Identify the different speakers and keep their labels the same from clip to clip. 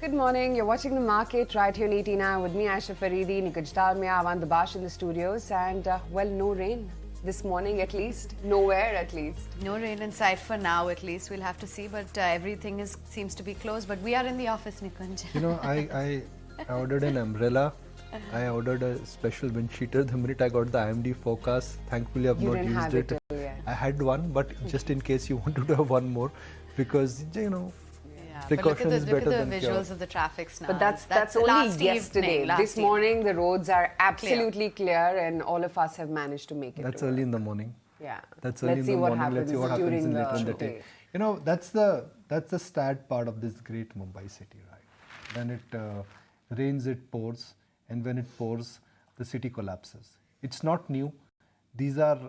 Speaker 1: Good morning. You're watching The Market right here on 89 with me, Aisha Faridi, Nikunj Dalmia, Avan Dabash in the studios. And, no rain this morning at least. Nowhere at least.
Speaker 2: No rain in sight for now at least. We'll have to see. But everything seems to be closed. But we are in the office, Nikunj.
Speaker 3: You know, I ordered an umbrella. I ordered a special wind cheater. The minute I got the IMD forecast, thankfully I've not used it. I had one, but just in case you wanted to have one more, because, you know, precaution is better than cure.
Speaker 2: Look at the visuals of the traffic now.
Speaker 1: But that's only yesterday. This morning the roads are absolutely clear and all of us have managed to make it.
Speaker 3: That's early in the morning.
Speaker 1: Yeah.
Speaker 3: That's early in the morning. Let's see what happens in later in the day. You know, that's the sad part of this great Mumbai city, right? When it rains, it pours, and when it pours, the city collapses. It's not new. These are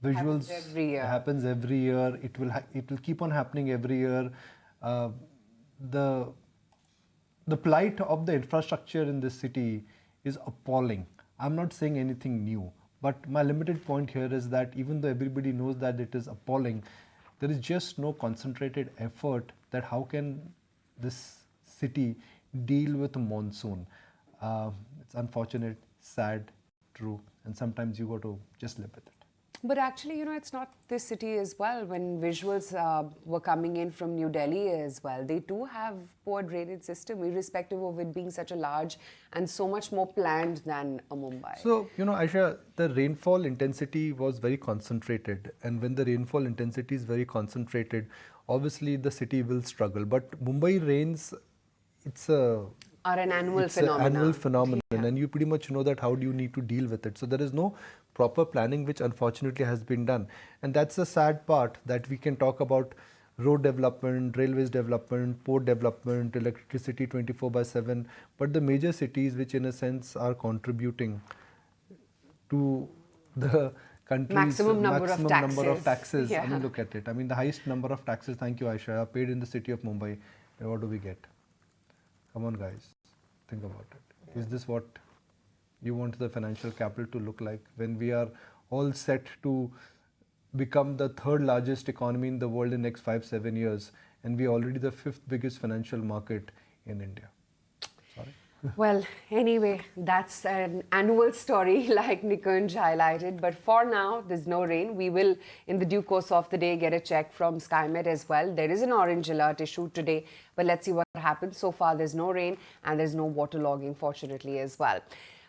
Speaker 3: visuals. Happens every year. It will keep on happening every year. The plight of the infrastructure in this city is appalling. I'm not saying anything new, but my limited point here is that even though everybody knows that it is appalling, there is just no concentrated effort that how can this city deal with a monsoon. It's unfortunate, sad, true, and sometimes you got to just live with it.
Speaker 1: But actually, you know, it's not this city as well. When visuals were coming in from New Delhi as well, they too have poor drainage system, irrespective of it being such a large and so much more planned than a Mumbai.
Speaker 3: So, you know, Aisha, the rainfall intensity was very concentrated. And when the rainfall intensity is very concentrated, obviously the city will struggle. But Mumbai rains,
Speaker 1: are an annual phenomenon.
Speaker 3: Yeah. And you pretty much know that how do you need to deal with it. So there is no proper planning which unfortunately has been done. And that's the sad part, that we can talk about road development, railways development, port development, electricity 24/7, but the major cities which in a sense are contributing to the country's
Speaker 1: maximum number of taxes.
Speaker 3: Yeah. I mean, look at it. I mean, the highest number of taxes, thank you Aisha, are paid in the city of Mumbai. And what do we get? Come on guys, think about it. Is this what you want the financial capital to look like when we are all set to become the third largest economy in the world in the next 5-7 years, and we are already the 5th biggest financial market in India? Sorry.
Speaker 1: Well, anyway, that's an annual story like Nikunj highlighted. But for now, there's no rain. We will, in the due course of the day, get a check from SkyMed as well. There is an orange alert issued today, but let's see what happens. So far, there's no rain and there's no waterlogging, fortunately, as well.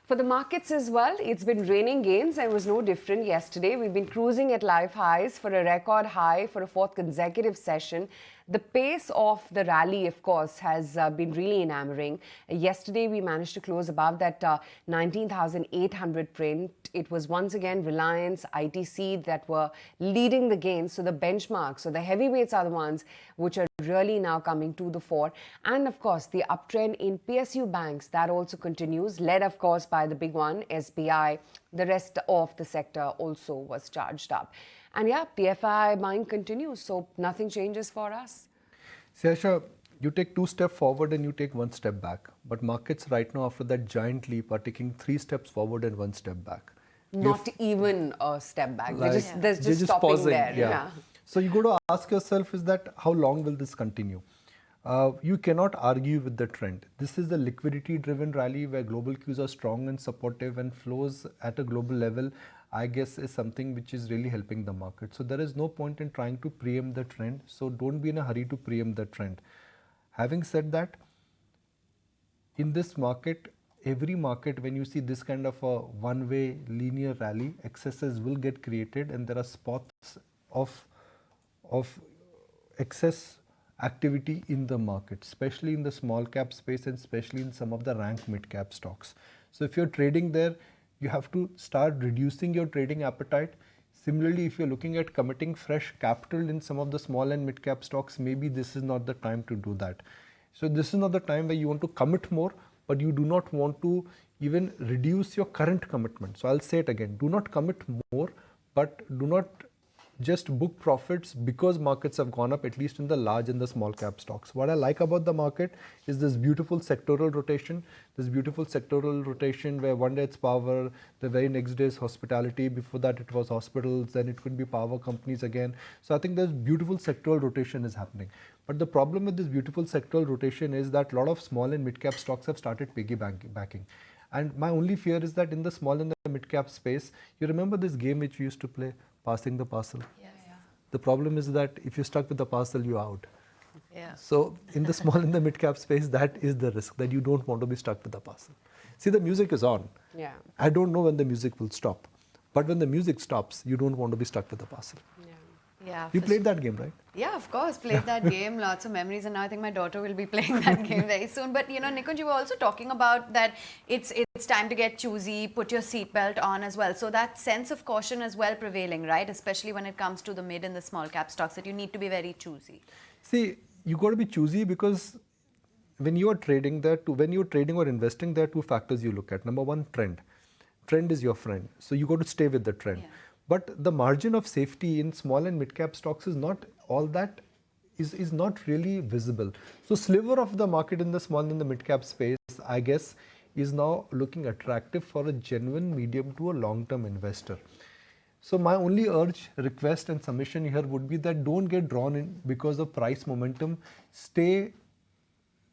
Speaker 1: For the markets as well, it's been raining gains and was no different yesterday. We've been cruising at life highs for a record high for a fourth consecutive session. The pace of the rally, of course, has been really enamoring. Yesterday, we managed to close above that 19,800 print. It was once again Reliance, ITC that were leading the gains. So the benchmarks, so the heavyweights are the ones which are really now coming to the fore. And of course, the uptrend in PSU banks, that also continues, led of course by the big one, SBI. The rest of the sector also was charged up. And yeah, the FII buying continues, so nothing changes for us.
Speaker 3: Aisha, you take 2 steps forward and you take 1 step back. But markets right now, after that giant leap, are taking 3 steps forward and 1 step back.
Speaker 1: Not even a step back. Like, they're just stopping
Speaker 3: pausing
Speaker 1: there. Yeah.
Speaker 3: So you got to ask yourself is that how long will this continue? You cannot argue with the trend. This is the liquidity-driven rally where global cues are strong and supportive, and flows at a global level, I guess, is something which is really helping the market. So there is no point in trying to preempt the trend. So don't be in a hurry to preempt the trend. Having said that, in this market, every market, when you see this kind of a one-way linear rally, excesses will get created, and there are spots of excess activity in the market, especially in the small cap space and especially in some of the rank mid cap stocks. So if you're trading there, you have to start reducing your trading appetite. Similarly, if you're looking at committing fresh capital in some of the small and mid cap stocks, maybe this is not the time to do that. So this is not the time where you want to commit more, but you do not want to even reduce your current commitment. So I'll say it again, do not commit more, but do not just book profits because markets have gone up, at least in the large and the small cap stocks. What I like about the market is this beautiful sectoral rotation, where one day it's power, the very next day is hospitality, before that it was hospitals, then it could be power companies again. So I think there's beautiful sectoral rotation is happening. But the problem with this beautiful sectoral rotation is that a lot of small and mid cap stocks have started piggybacking. And my only fear is that in the small and the mid cap space, you remember this game which we used to play, passing the parcel?
Speaker 2: Yeah.
Speaker 3: The problem is that if you're stuck with the parcel, you're out.
Speaker 2: Yeah.
Speaker 3: So in the small and the mid cap space, that is the risk, that you don't want to be stuck with the parcel. See, the music is on.
Speaker 1: Yeah.
Speaker 3: I don't know when the music will stop. But when the music stops, you don't want to be stuck with the parcel.
Speaker 2: Yeah.
Speaker 3: You played that game, right?
Speaker 2: Yeah, of course. Played that game, lots of memories, and now I think my daughter will be playing that game very soon. But Nikunj, you were also talking about that it's time to get choosy, put your seatbelt on as well. So that sense of caution as well prevailing, right? Especially when it comes to the mid and the small cap stocks, that you need to be very choosy.
Speaker 3: See, you got to be choosy because when you are trading, or investing, there are two factors you look at. Number one, trend. Trend is your friend. So you got to stay with the trend.
Speaker 2: Yeah.
Speaker 3: But the margin of safety in small and mid cap stocks is not all that, is not really visible. So sliver of the market in the small and the mid cap space, I guess, is now looking attractive for a genuine medium to a long term investor. So my only urge, request and submission here would be that don't get drawn in because of price momentum. Stay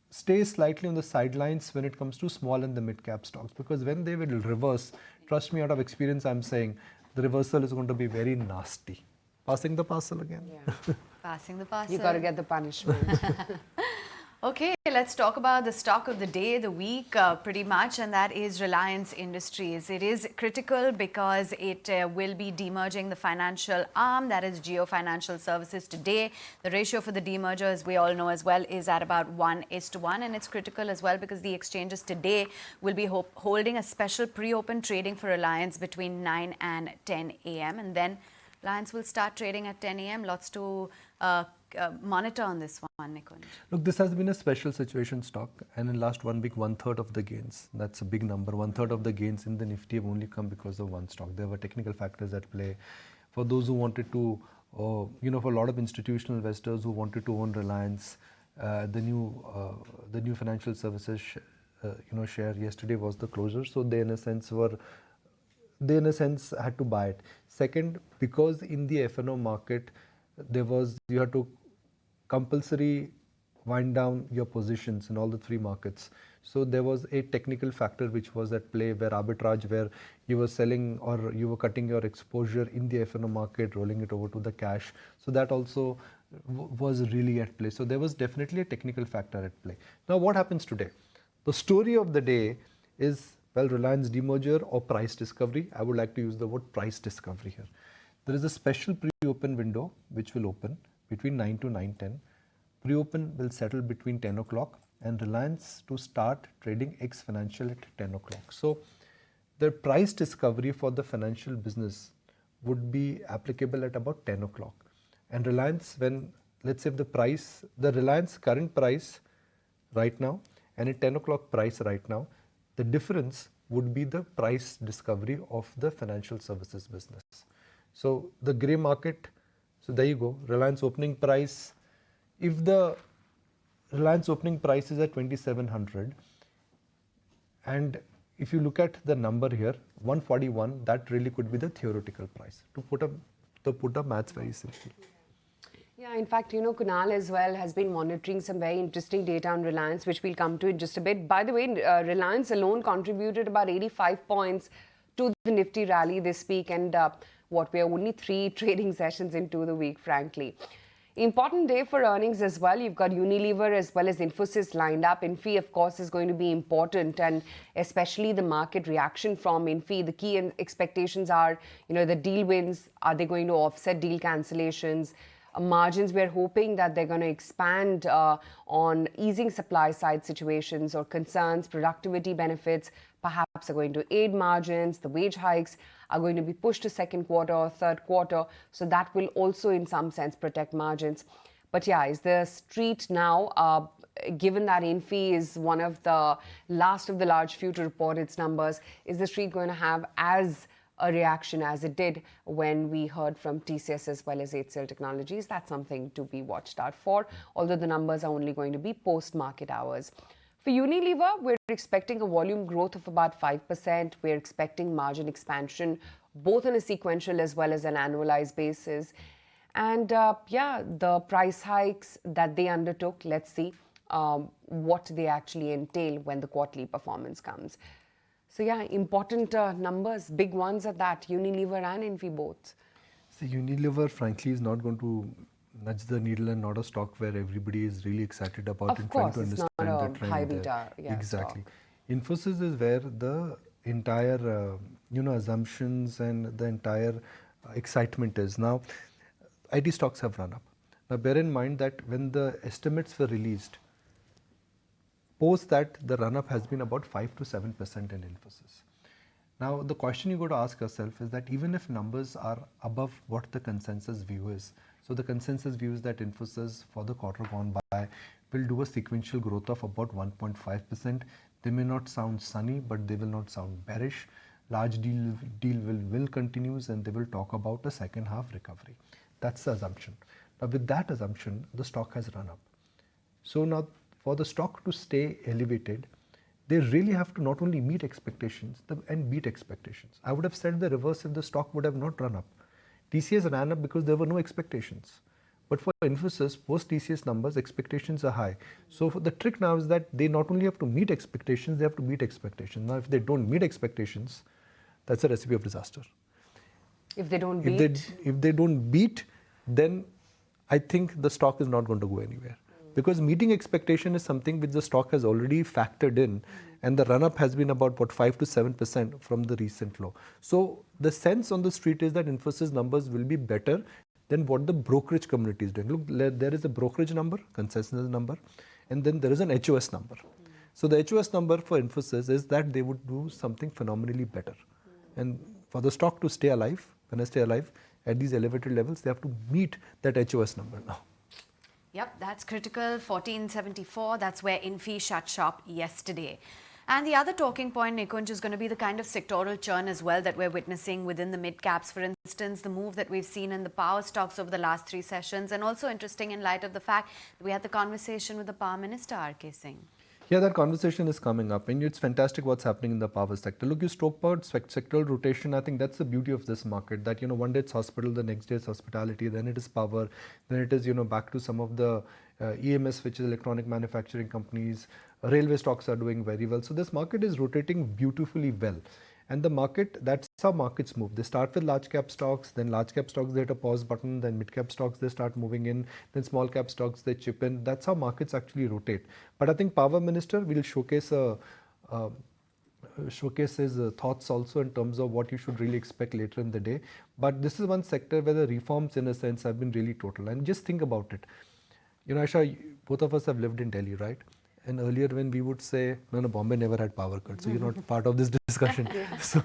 Speaker 3: slightly on the sidelines when it comes to small and the mid cap stocks, because when they will reverse, trust me, out of experience I'm saying, the reversal is going to be very nasty. Passing the parcel again.
Speaker 1: Yeah.
Speaker 2: Passing the parcel.
Speaker 1: You got to get the punishment.
Speaker 2: Okay, let's talk about the stock of the day, the week, pretty much, and that is Reliance Industries. It is critical because it will be demerging the financial arm, that is Jio Financial Services today. The ratio for the demerger, as we all know as well, is at about 1:1, and it's critical as well because the exchanges today will be holding a special pre-open trading for Reliance between 9 and 10 a.m. and then Reliance will start trading at 10 a.m. Lots to monitor on this one, Nikunj.
Speaker 3: Look, this has been a special situation stock, and in last 1 week, 1/3 of the gains, that's a big number, 1/3 of the gains in the Nifty have only come because of one stock. There were technical factors at play. For those who wanted to, for a lot of institutional investors who wanted to own Reliance, the new financial services, share yesterday was the closure. So they in a sense had to buy it. Second, because in the F&O market, you had to compulsory wind down your positions in all the three markets. So there was a technical factor which was at play, where arbitrage, where you were selling or you were cutting your exposure in the F&O market, rolling it over to the cash. So that also was really at play. So there was definitely a technical factor at play. Now what happens today? The story of the day is, well, Reliance demerger or price discovery. I would like to use the word price discovery here. There is a special pre-open window which will open between 9 to 9:10. Pre-open will settle between 10 o'clock and Reliance to start trading ex-financial at 10 o'clock. So the price discovery for the financial business would be applicable at about 10 o'clock. And Reliance, when, let's say the Reliance current price right now and a 10 o'clock price right now, the difference would be the price discovery of the financial services business. So the grey market, so there you go, Reliance opening price. If the Reliance opening price is at 2,700, and if you look at the number here, 141, that really could be the theoretical price. To put up maths very simply.
Speaker 1: Yeah, in fact, Kunal as well has been monitoring some very interesting data on Reliance, which we'll come to in just a bit. By the way, Reliance alone contributed about 85 points to the Nifty rally this week, and we are only 3 trading sessions into the week, frankly. Important day for earnings as well. You've got Unilever as well as Infosys lined up. Infy, of course, is going to be important, and especially the market reaction from Infy. The key expectations are, the deal wins. Are they going to offset deal cancellations? Margins, we're hoping that they're going to expand on easing supply side situations or concerns. Productivity benefits perhaps are going to aid margins. The wage hikes are going to be pushed to second quarter or third quarter. So that will also in some sense protect margins. But yeah, is the street now, given that Infy is one of the last of the large few to report its numbers, is the street going to have as a reaction as it did when we heard from TCS as well as HCL Technologies. That's something to be watched out for, although the numbers are only going to be post-market hours. For Unilever, we're expecting a volume growth of about 5%. We're expecting margin expansion, both on a sequential as well as an annualized basis. And yeah, the price hikes that they undertook, let's see what they actually entail when the quarterly performance comes. So yeah, important numbers, big ones at that, Unilever and Infi both.
Speaker 3: See, Unilever, frankly, is not going to nudge the needle and not a stock where everybody is really excited about and trying to understand the trend
Speaker 1: high
Speaker 3: there.
Speaker 1: beta,
Speaker 3: Exactly.
Speaker 1: stock.
Speaker 3: Infosys is where the entire, assumptions and the entire excitement is. Now, IT stocks have run up. Now, bear in mind that when the estimates were released, post that, the run-up has been about 5 to 7% in Infosys. Now, the question you got to ask yourself is that even if numbers are above what the consensus view is, so the consensus view is that Infosys for the quarter gone by will do a sequential growth of about 1.5%. They may not sound sunny, but they will not sound bearish. Large deal will continues, and they will talk about a second half recovery. That's the assumption. Now, with that assumption, the stock has run up. So now, for the stock to stay elevated, they really have to not only meet expectations and beat expectations. I would have said the reverse if the stock would have not run up. TCS ran up because there were no expectations. But for Infosys, post TCS numbers, expectations are high. So the trick now is that they not only have to meet expectations, they have to beat expectations. Now, if they don't meet expectations, that's a recipe of disaster.
Speaker 1: If they don't beat?
Speaker 3: If they don't beat, then I think the stock is not going to go anywhere. Because meeting expectation is something which the stock has already factored in, and the run-up has been about 5 to 7% from the recent low. So the sense on the street is that Infosys numbers will be better than what the brokerage community is doing. Look, there is a brokerage number, consensus number, and then there is an HOS number. So the HOS number for Infosys is that they would do something phenomenally better. And for the stock to stay alive, when I stay alive, at these elevated levels, they have to meet that HOS number now.
Speaker 2: Yep, that's critical. 1474, that's where Infi shut shop yesterday. And the other talking point, Nikunj, is going to be the kind of sectoral churn as well that we're witnessing within the mid-caps. For instance, the move that we've seen in the power stocks over the last 3 sessions, and also interesting in light of the fact that we had the conversation with the Power Minister, R.K. Singh.
Speaker 3: Yeah, that conversation is coming up, and it's fantastic what's happening in the power sector. Look, you spoke about sectoral rotation. I think that's the beauty of this market, that, one day it's hospital, the next day it's hospitality, then it is power, then it is, back to some of the EMS, which is electronic manufacturing companies. Railway stocks are doing very well. So this market is rotating beautifully well. And the market, that's how markets move. They start with large cap stocks, then large cap stocks, they hit a pause button, then mid cap stocks, they start moving in, then small cap stocks, they chip in. That's how markets actually rotate. But I think Power Minister will showcase his thoughts also in terms of what you should really expect later in the day. But this is one sector where the reforms, in a sense, have been really total. And just think about it. Aisha, both of us have lived in Delhi, right? And earlier when we would say, no, Bombay never had power cut, so you're not part of this discussion. So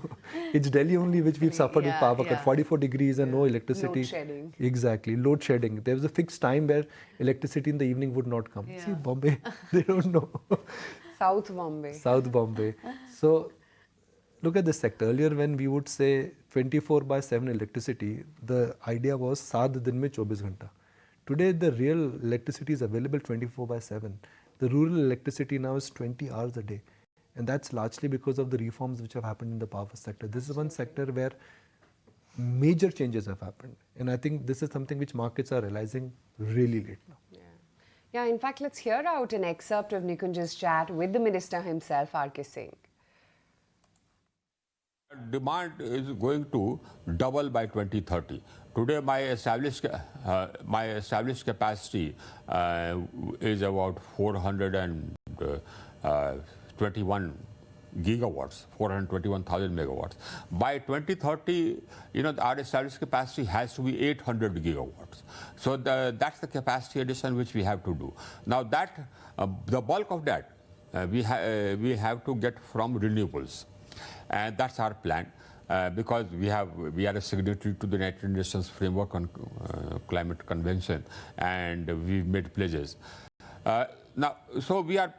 Speaker 3: it's Delhi only which we've suffered with power cut, 44 degrees and no electricity.
Speaker 1: Load shedding.
Speaker 3: Exactly, load shedding. There was a fixed time where electricity in the evening would not come. See, Bombay, they don't know.
Speaker 1: South Bombay.
Speaker 3: South Bombay. So look at this sector. Earlier when we would say 24/7 electricity, the idea was 7 din mein 24 ghanta. Today the real electricity is available 24/7. The rural electricity now is 20 hours a day. And that's largely because of the reforms which have happened in the power sector. This is one sector where major changes have happened. And I think this is something which markets are realizing really late now.
Speaker 1: Yeah, in fact, let's hear out an excerpt of Nikunj's chat with the minister himself, R.K. Singh.
Speaker 4: Demand is going to double by 2030. Today, my established capacity is about 421 gigawatts, 421,000 megawatts. By 2030, our established capacity has to be 800 gigawatts. So that's the capacity addition which we have to do. Now that the bulk of that we have to get from renewables. And that's our plan, because we are a signatory to the United Nations Framework on Climate Convention, and we've made pledges. Now, so we have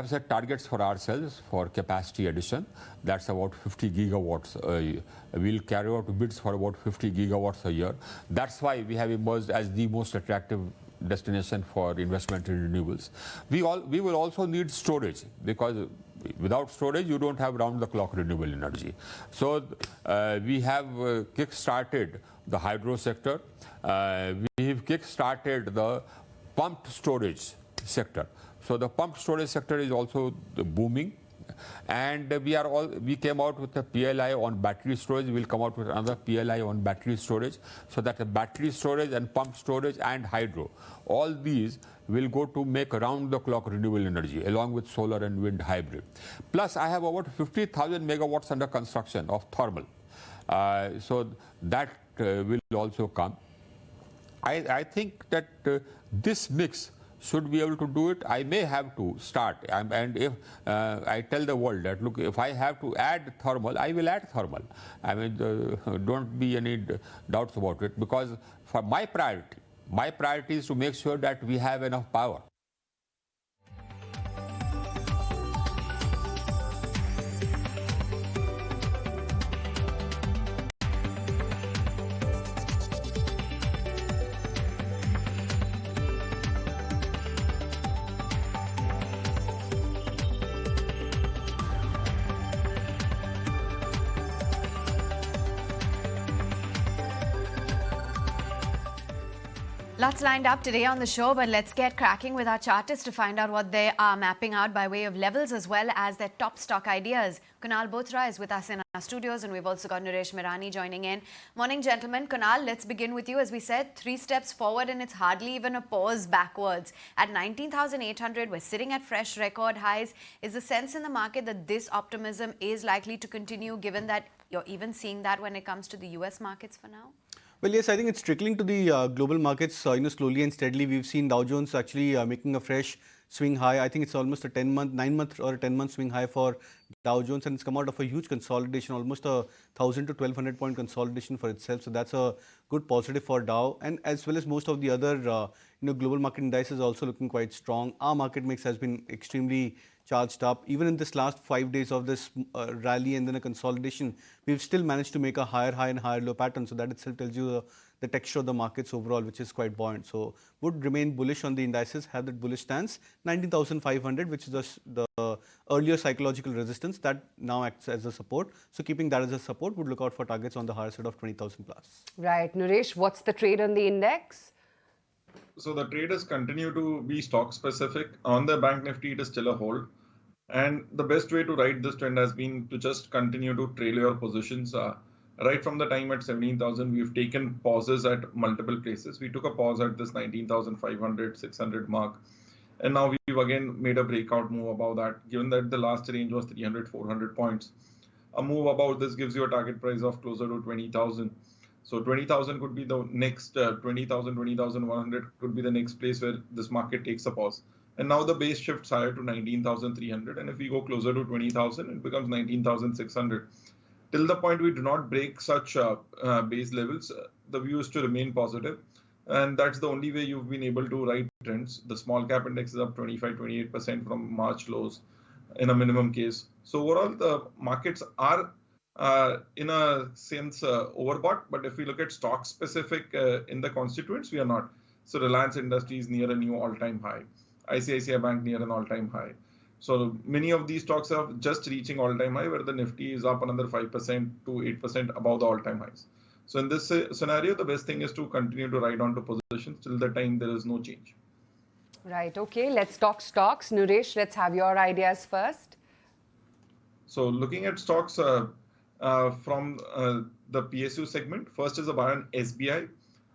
Speaker 4: set targets for ourselves for capacity addition. That's about 50 gigawatts. We'll carry out bids for about 50 gigawatts a year. That's why we have emerged as the most attractive destination for investment in renewables. We will also need storage, because without storage you don't have round-the-clock renewable energy. So we have kick-started the hydro sector. We have kick-started the pumped storage sector. So the pumped storage sector is also booming. And we came out with a PLI on battery storage. We'll come out with another PLI on battery storage. So that the battery storage and pump storage and hydro, all these will go to make round-the-clock renewable energy along with solar and wind hybrid. Plus, I have about 50,000 megawatts under construction of thermal. So that will also come. I think that this mix should be able to do it. I may have to start, and if I tell the world that, look, if I have to add thermal, I will add thermal. I mean, don't be any doubts about it, because for my priority is to make sure that we have enough power.
Speaker 2: Lots lined up today on the show, but let's get cracking with our chartists to find out what they are mapping out by way of levels as well as their top stock ideas. Kunal Bothra is with us in our studios, and we've also got Nooresh Merani joining in. Morning, gentlemen. Kunal, let's begin with you. As we said, 3 steps forward and it's hardly even a pause backwards. At 19,800, we're sitting at fresh record highs. Is the sense in the market that this optimism is likely to continue, given that you're even seeing that when it comes to the US markets for now?
Speaker 5: Well, yes, I think it's trickling to the global markets, slowly and steadily. We've seen Dow Jones actually making a fresh swing high. I think it's almost a 9-month or a 10-month swing high for Dow Jones, and it's come out of a huge consolidation, almost a 1,000 to 1,200 point consolidation for itself. So that's a good positive for Dow, and as well as most of the other global market indices also looking quite strong. Our market mix has been extremely charged up. Even in this last 5 days of this rally and then a consolidation, we've still managed to make a higher high and higher low pattern. So that itself tells you the texture of the markets overall, which is quite buoyant. So would remain bullish on the indices, have that bullish stance. 19,500, which is the earlier psychological resistance that now acts as a support. So keeping that as a support, would look out for targets on the higher side of 20,000 plus.
Speaker 1: Right. Nooresh, what's the trade on the index?
Speaker 6: So the traders continue to be stock specific. On the bank Nifty, it is still a hold. And the best way to ride this trend has been to just continue to trail your positions. Right from the time at 17,000, we've taken pauses at multiple places. We took a pause at this 19,500, 600 mark. And now we've again made a breakout move above that, given that the last range was 300, 400 points. A move above this gives you a target price of closer to 20,000. So 20,000 could be the next 20,000, 20,100 could be the next place where this market takes a pause. And now the base shifts higher to 19,300. And if we go closer to 20,000, it becomes 19,600. Till the point we do not break such base levels, the view is to remain positive. And that's the only way you've been able to ride trends. The small cap index is up 25, 28% from March lows in a minimum case. So overall, the markets are in a sense overbought. But if we look at stock specific in the constituents, we are not. So Reliance Industries near a new all-time high. ICICI Bank near an all-time high. So many of these stocks are just reaching all-time high, where the Nifty is up another 5% to 8% above the all-time highs. So in this scenario, the best thing is to continue to ride on to positions till the time there is no change.
Speaker 1: Right. Okay. Let's talk stocks. Nooresh, let's have your ideas first.
Speaker 6: So looking at stocks from the PSU segment, first is a buy on SBI.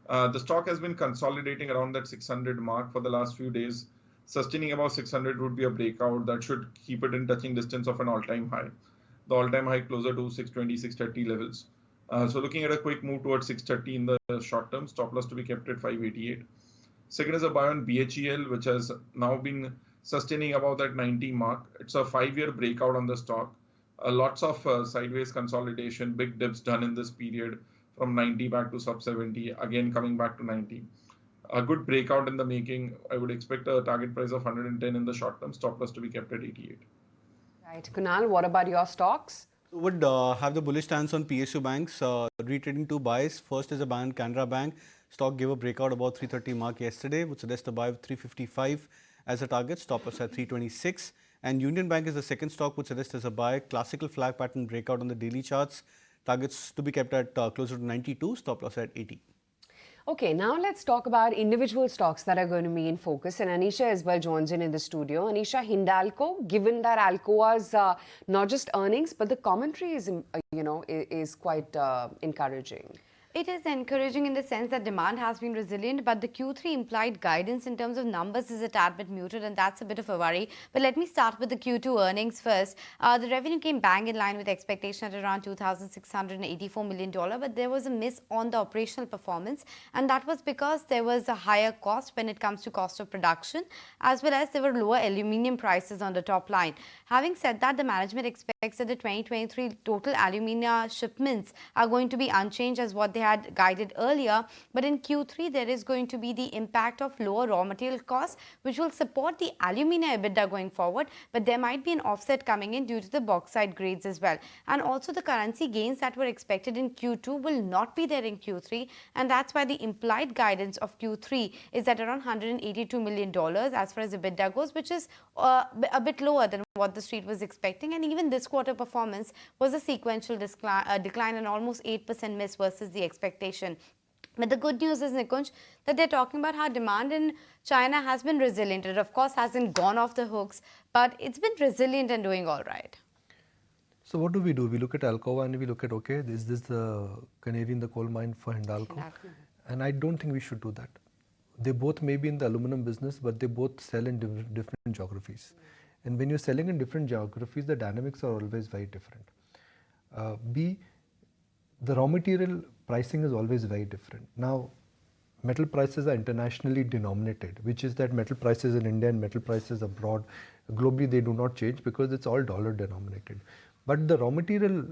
Speaker 6: The stock has been consolidating around that 600 mark for the last few days. Sustaining above 600 would be a breakout that should keep it in touching distance of an all-time high. The all-time high closer to 620, 630 levels. So looking at a quick move towards 630 in the short term, stop loss to be kept at 588. Second is a buy on BHEL, which has now been sustaining above that 90 mark. It's a 5-year breakout on the stock. Lots of sideways consolidation, big dips done in this period from 90 back to sub 70, again coming back to 90. a good breakout in the making. I would expect a target price of 110 in the short term, stop loss to be kept at 88.
Speaker 1: Right. Kunal, what about your stocks?
Speaker 5: Would have the bullish stance on PSU banks, retrading two buys. First is a bank, Canara Bank. Stock gave a breakout about 330 mark yesterday, would suggest a buy of 355 as a target, stop loss at 326. And Union Bank is the second stock, would suggest as a buy. Classical flag pattern breakout on the daily charts. Targets to be kept at closer to 92, stop loss at 80.
Speaker 1: Okay, now let's talk about individual stocks that are going to be in focus. And Anisha as well joins in the studio. Anisha, Hindalco, given that Alcoa's not just earnings, but the commentary is, is quite encouraging.
Speaker 7: It is encouraging in the sense that demand has been resilient, but the Q3 implied guidance in terms of numbers is a tad bit muted, and that's a bit of a worry. But let me start with the Q2 earnings first. The revenue came bang in line with expectation at around $2,684 million, but there was a miss on the operational performance, and that was because there was a higher cost when it comes to cost of production, as well as there were lower aluminium prices on the top line. Having said that, the management expects that the 2023 total alumina shipments are going to be unchanged as what they had guided earlier, but in Q3 there is going to be the impact of lower raw material costs, which will support the alumina EBITDA going forward, but there might be an offset coming in due to the bauxite grades as well. And also the currency gains that were expected in Q2 will not be there in Q3, and that's why the implied guidance of Q3 is at around $182 million as far as EBITDA goes, which is a bit lower than what the street was expecting. And even this quarter performance was a sequential decline and almost 8% miss versus the expectation. But the good news is, Nikunj, that they're talking about how demand in China has been resilient. It, of course, hasn't gone off the hooks, but it's been resilient and doing all right.
Speaker 3: So what do? We look at Alcoa and we look at, okay, is this the canary in the coal mine for Hindalco? And I don't think we should do that. They both may be in the aluminum business, but they both sell in different geographies. And when you're selling in different geographies, the dynamics are always very different. The raw material pricing is always very different. Now, metal prices are internationally denominated, which is that metal prices in India and metal prices abroad, globally they do not change because it's all dollar denominated. But the raw material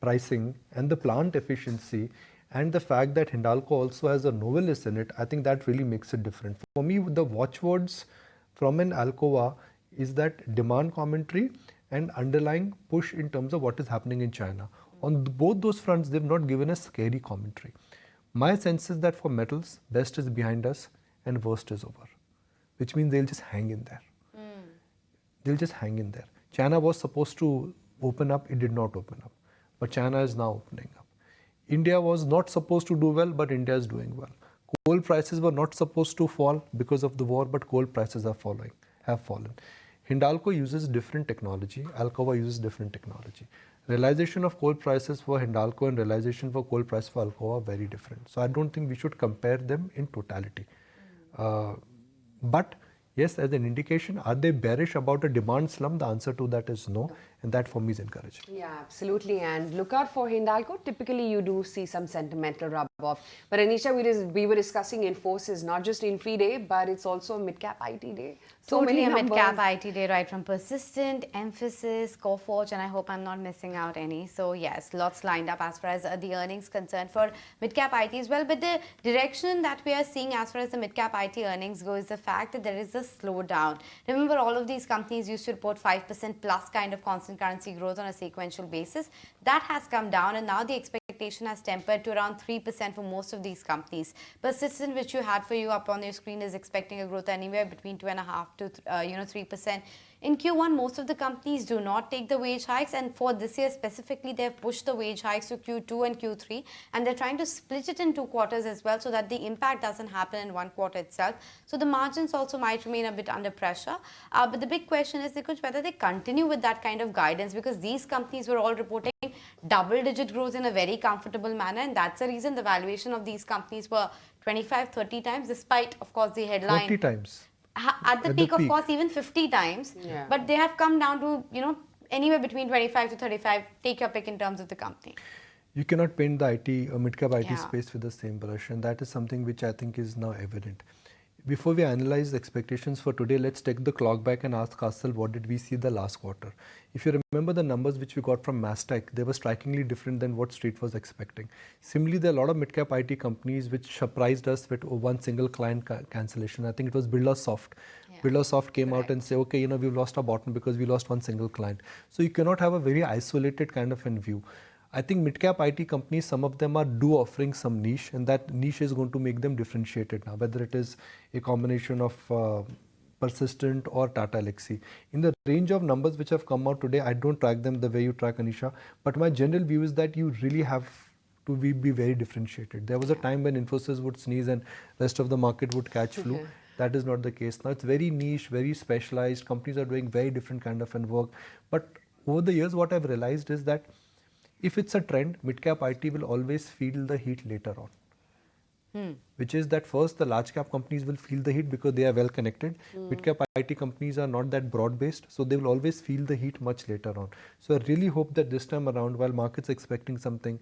Speaker 3: pricing and the plant efficiency and the fact that Hindalco also has a Novelis in it, I think that really makes it different. For me, the watchwords from an Alcoa is that demand commentary and underlying push in terms of what is happening in China. On both those fronts, they've not given a scary commentary. My sense is that for metals, best is behind us and worst is over, which means they'll just hang in there. They'll just hang in there. China was supposed to open up, it did not open up. But China is now opening up. India was not supposed to do well, but India is doing well. Coal prices were not supposed to fall because of the war, but coal prices have fallen. Hindalco uses different technology, Alcoa uses different technology. Realization of coal prices for Hindalco and realization for coal price for Alcoa are very different. So I don't think we should compare them in totality. But yes, as an indication, are they bearish about a demand slump? The answer to that is no. And that for me is encouraging.
Speaker 1: Yeah, absolutely. And look out for Hindalco. Typically, you do see some sentimental rub-off. But Anisha, we were discussing Infosys, not just Infy Day, but it's also a Midcap IT Day. So
Speaker 7: Totally
Speaker 1: many
Speaker 7: a
Speaker 1: numbers.
Speaker 7: Midcap IT Day, right from Persistent, Emphasis, Coforge, and I hope I'm not missing out any. So yes, lots lined up as far as the earnings concerned for Midcap IT as well. But the direction that we are seeing as far as the Midcap IT earnings go is the fact that there is a slowdown. Remember, all of these companies used to report 5% plus kind of constant currency growth on a sequential basis. That has come down, and now the expectation has tempered to around 3% for most of these companies. Persistent, which you had for you up on your screen, is expecting a growth anywhere between 2.5% to 3%. In Q1, most of the companies do not take the wage hikes, and for this year specifically, they've pushed the wage hikes to Q2 and Q3, and they're trying to split it in 2 quarters as well so that the impact doesn't happen in 1 quarter itself. So the margins also might remain a bit under pressure. But the big question is, Nikunj, whether they continue with that kind of guidance, because these companies were all reporting double-digit growth in a very comfortable manner, and that's the reason the valuation of these companies were 25-30 times, despite, of course, the headline.
Speaker 3: 40 times.
Speaker 7: At the peak, of course, even 50 times.
Speaker 1: Yeah.
Speaker 7: But they have come down to, anywhere between 25 to 35. Take your pick in terms of the company.
Speaker 3: You cannot paint the IT or mid-cap IT
Speaker 7: Yeah.
Speaker 3: space with the same brush, and that is something which I think is now evident. before we analyze the expectations for today, let's take the clock back and ask ourselves what did we see the last quarter. If you remember the numbers which we got from Mastech, they were strikingly different than what Street was expecting. Similarly, there are a lot of mid-cap IT companies which surprised us with one single client cancellation. I think it was Birlasoft. Yeah. Birlasoft came out and said, okay, we've lost our bottom because we lost one single client. So you cannot have a very isolated kind of a view. I think mid-cap IT companies, some of them do offering some niche, and that niche is going to make them differentiated now, whether it is a combination of Persistent or Tata Elxsi. In the range of numbers which have come out today, I don't track them the way you track, Anisha, but my general view is that you really have to be very differentiated. There was a time when Infosys would sneeze and rest of the market would catch flu. That is not the case now. It's very niche, very specialized. Companies are doing very different kind of work. But over the years, what I've realized is that if it's a trend, mid-cap IT will always feel the heat later on. Which is that first the large cap companies will feel the heat because they are well connected. Mid-cap IT companies are not that broad-based, so they will always feel the heat much later on. So I really hope that this time around, while market's expecting something,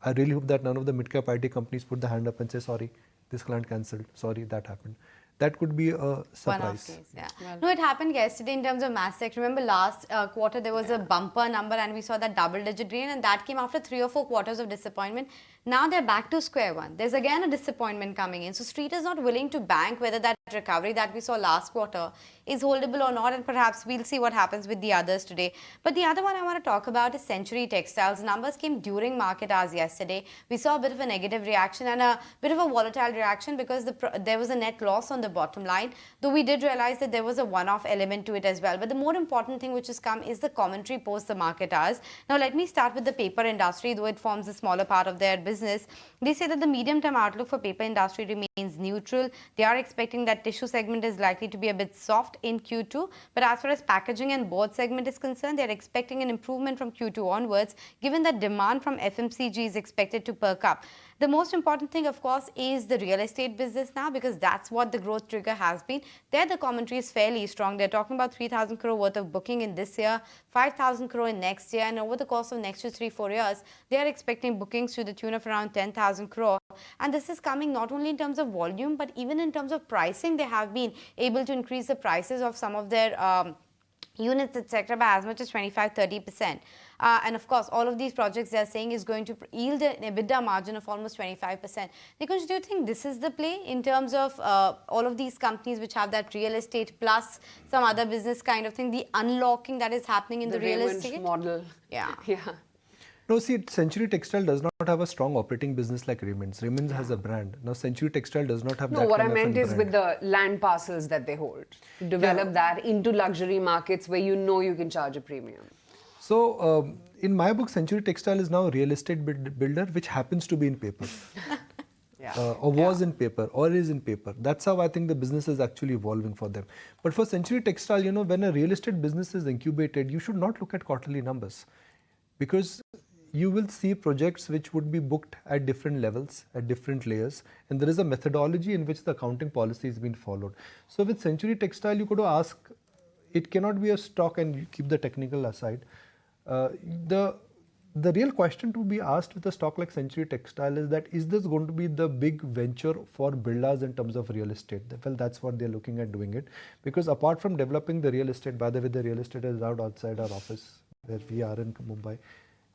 Speaker 3: I really hope that none of the mid-cap IT companies put the hand up and say, sorry, this client cancelled, sorry, that happened. That could be a surprise.
Speaker 7: Case, yeah. Well, no, it happened yesterday in terms of Mastech. Remember last quarter there was a bumper number and we saw that double-digit gain, and that came after 3 or 4 quarters of disappointment. Now they're back to square one. There's again a disappointment coming in. So Street is not willing to bank whether that recovery that we saw last quarter is holdable or not, and perhaps we'll see what happens with the others today. But the other one I want to talk about is Century Textiles. Numbers came during market hours yesterday. We saw a bit of a negative reaction and a bit of a volatile reaction because there was a net loss on the bottom line, though we did realize that there was a one-off element to it as well. But the more important thing which has come is the commentary post the market hours. Now let me start with the paper industry, though it forms a smaller part of their business. They say that the medium-term outlook for paper industry remains neutral. They are expecting that tissue segment is likely to be a bit soft in Q2, but as far as packaging and board segment is concerned, they are expecting an improvement from Q2 onwards, given that demand from FMCG is expected to perk up. The most important thing, of course, is the real estate business now, because that's what the growth trigger has been. There, the commentary is fairly strong. They're talking about 3,000 crore worth of booking in this year, 5,000 crore in next year, and over the course of next 3-4 years, they are expecting bookings to the tune of around 10,000 crore. And this is coming not only in terms of volume, but even in terms of pricing. They have been able to increase the prices of some of their units, etc., by as much as 25-30%. And of course, all of these projects they are saying is going to yield an EBITDA margin of almost 25%. Nikunj, do you think this is the play in terms of all of these companies which have that real estate plus some other business kind of thing, the unlocking that is happening in the real estate
Speaker 1: model?
Speaker 7: Yeah.
Speaker 3: No, see, Century Textile does not have a strong operating business like Raymond's. Raymond's has a brand. Now, Century Textile does not have that kind of a brand. No, what I meant is
Speaker 1: with the land parcels that they hold. Develop that into luxury markets where you can charge a premium.
Speaker 3: So, in my book, Century Textile is now a real estate builder which happens to be in paper. Or was in paper, or is in paper. That's how I think the business is actually evolving for them. But for Century Textile, when a real estate business is incubated, you should not look at quarterly numbers. Because you will see projects which would be booked at different levels, at different layers, and there is a methodology in which the accounting policy is being followed. So with Century Textile, you could ask, it cannot be a stock, and you keep the technical aside. The real question to be asked with a stock like Century Textile is that, is this going to be the big venture for Birlas in terms of real estate? Well, that's what they're looking at doing it. Because apart from developing the real estate, by the way, the real estate is out outside our office where we are in Mumbai.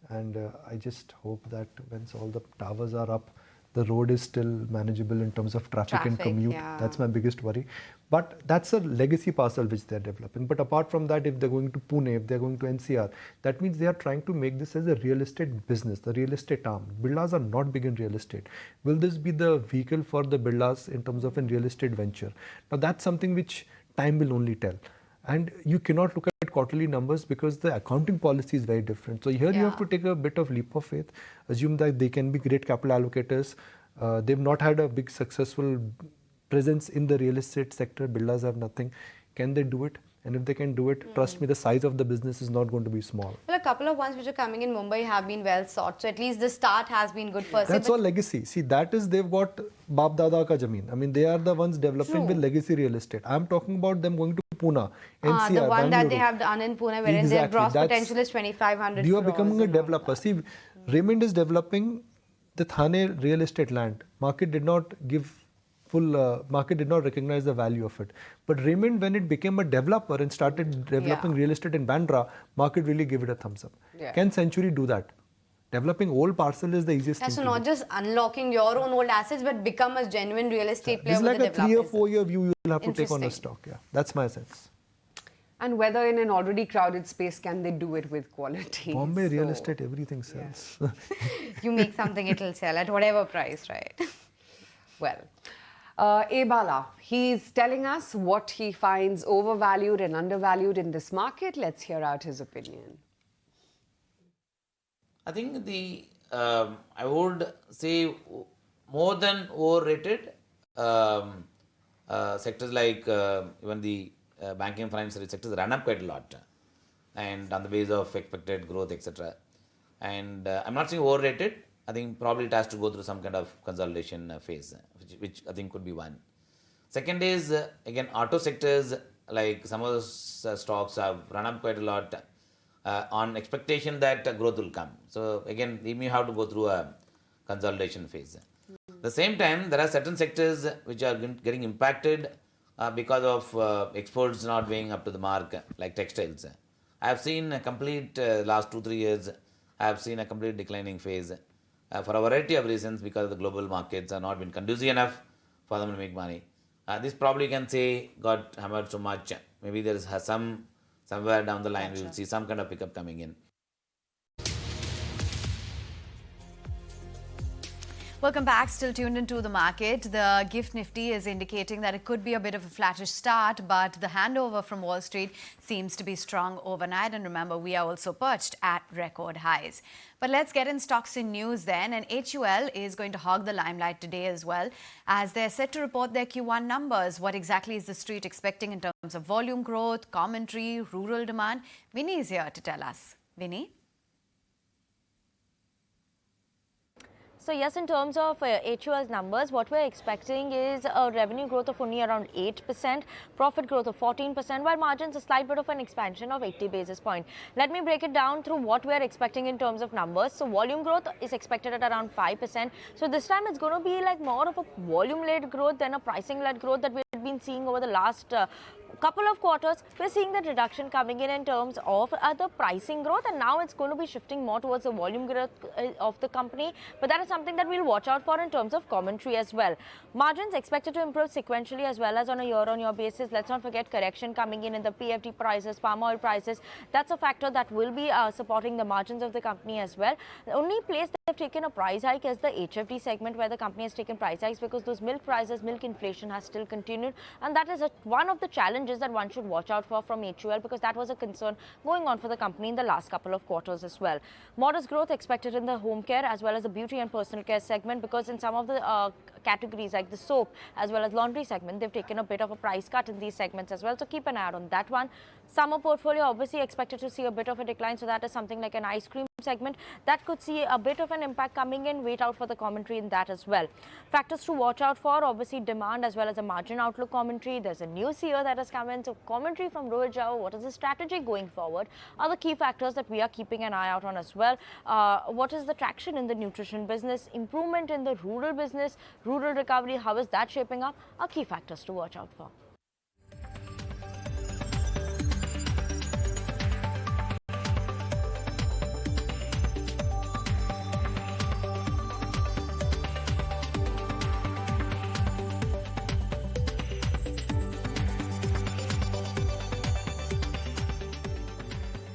Speaker 3: And I just hope that once all the towers are up, the road is still manageable in terms of traffic and commute. Yeah. That's my biggest worry. But that's a legacy parcel which they're developing. But apart from that, if they're going to Pune, if they're going to NCR, that means they are trying to make this as a real estate business, the real estate arm. Birlas are not big in real estate. Will this be the vehicle for the Birlas in terms of a real estate venture? Now that's something which time will only tell. And you cannot look at quarterly numbers because the accounting policy is very different. So here you have to take a bit of leap of faith, assume that they can be great capital allocators. They've not had a big successful presence in the real estate sector. Birlas have nothing. Can they do it? And if they can do it, trust me, the size of the business is not going to be small.
Speaker 7: Well, a couple of ones which are coming in Mumbai have been well sought. So at least the start has been good per se.
Speaker 3: That's all legacy. See, that is, they've got Baap Dada ka Jameen. I mean, they are the ones developing with legacy real estate. I'm talking about them going to Pune, NCR,
Speaker 7: the one
Speaker 3: Bangalore.
Speaker 7: That they have done in Pune, wherein their gross potential is 2,500
Speaker 3: You are becoming a developer. See, Raymond is developing the Thane real estate land. Market did not give market did not recognize the value of it. But Raymond, when it became a developer and started developing real estate in Bandra, market really gave it a thumbs up. Can Century do that? Developing old parcel is the easiest thing
Speaker 7: So
Speaker 3: to
Speaker 7: not
Speaker 3: do.
Speaker 7: just unlocking your own old assets, but become a genuine real estate player
Speaker 3: It's
Speaker 7: with
Speaker 3: like
Speaker 7: the
Speaker 3: a 3 or
Speaker 7: developers.
Speaker 3: 4 year view you will have to take on a
Speaker 7: Interesting.
Speaker 3: stock. Yeah, that's my sense.
Speaker 1: And whether in an already crowded space, can they do it with quality?
Speaker 3: Bombay real estate, everything sells.
Speaker 7: You make something, it'll sell at whatever price, right?
Speaker 1: Well, Ebala, he's telling us what he finds overvalued and undervalued in this market. Let's hear out his opinion.
Speaker 8: I think I would say more than overrated sectors like even the banking and financial sectors run up quite a lot, and on the basis of expected growth, etc. And I'm not saying overrated. I think probably it has to go through some kind of consolidation phase, which I think could be one. Second is again auto sectors, like some of those stocks have run up quite a lot on expectation that growth will come. So again, we may have to go through a consolidation phase. At the same time, there are certain sectors which are getting impacted because of exports not being up to the mark, like textiles. I have seen a complete last 2-3 years, I have seen a complete declining phase for a variety of reasons, because the global markets are not been conducive enough for them to make money. This probably can say got hammered so much. Maybe there is somewhere down the line we will see some kind of pickup coming in.
Speaker 2: Welcome back. Still tuned into the market. The GIFT Nifty is indicating that it could be a bit of a flattish start, but the handover from Wall Street seems to be strong overnight. And remember, we are also perched at record highs. But let's get in stocks in news then. And HUL is going to hog the limelight today as well, as they're set to report their Q1 numbers. What exactly is the street expecting in terms of volume growth, commentary, rural demand? Vinny is here to tell us. Vinny?
Speaker 9: So yes, in terms of HUL's numbers, what we're expecting is a revenue growth of only around 8%, profit growth of 14%, while margins a slight bit of an expansion of 80 basis points. Let me break it down through what we're expecting in terms of numbers. So volume growth is expected at around 5%. So this time it's going to be like more of a volume-led growth than a pricing-led growth that we've been seeing over the last couple of quarters. We're seeing that reduction coming in terms of the pricing growth, and now it's going to be shifting more towards the volume growth of the company. But that is something that we'll watch out for in terms of commentary as well. Margins expected to improve sequentially as well as on a year-on-year basis. Let's not forget correction coming in the PFD prices, palm oil prices. That's a factor that will be supporting the margins of the company as well. The only place they've taken a price hike is the HFD segment, where the company has taken price hikes because those milk prices, milk inflation has still continued, and that is one of the challenges that one should watch out for from HUL, because that was a concern going on for the company in the last couple of quarters as well. Modest growth expected in the home care as well as the beauty and personal care segment, because in some of the categories like the soap as well as laundry segment, they've taken a bit of a price cut in these segments as well. So keep an eye out on that one. Summer portfolio obviously expected to see a bit of a decline. So that is something like an ice cream segment that could see a bit of an impact coming in. Wait out for the commentary in that as well. Factors to watch out for, obviously demand as well as a margin outlook commentary. There's a new CEO that has come in. So commentary from Rohit, what is the strategy going forward, are the key factors that we are keeping an eye out on as well. What is the traction in the nutrition business, improvement in the rural business, rural recovery, how is that shaping up, are key factors to watch out for.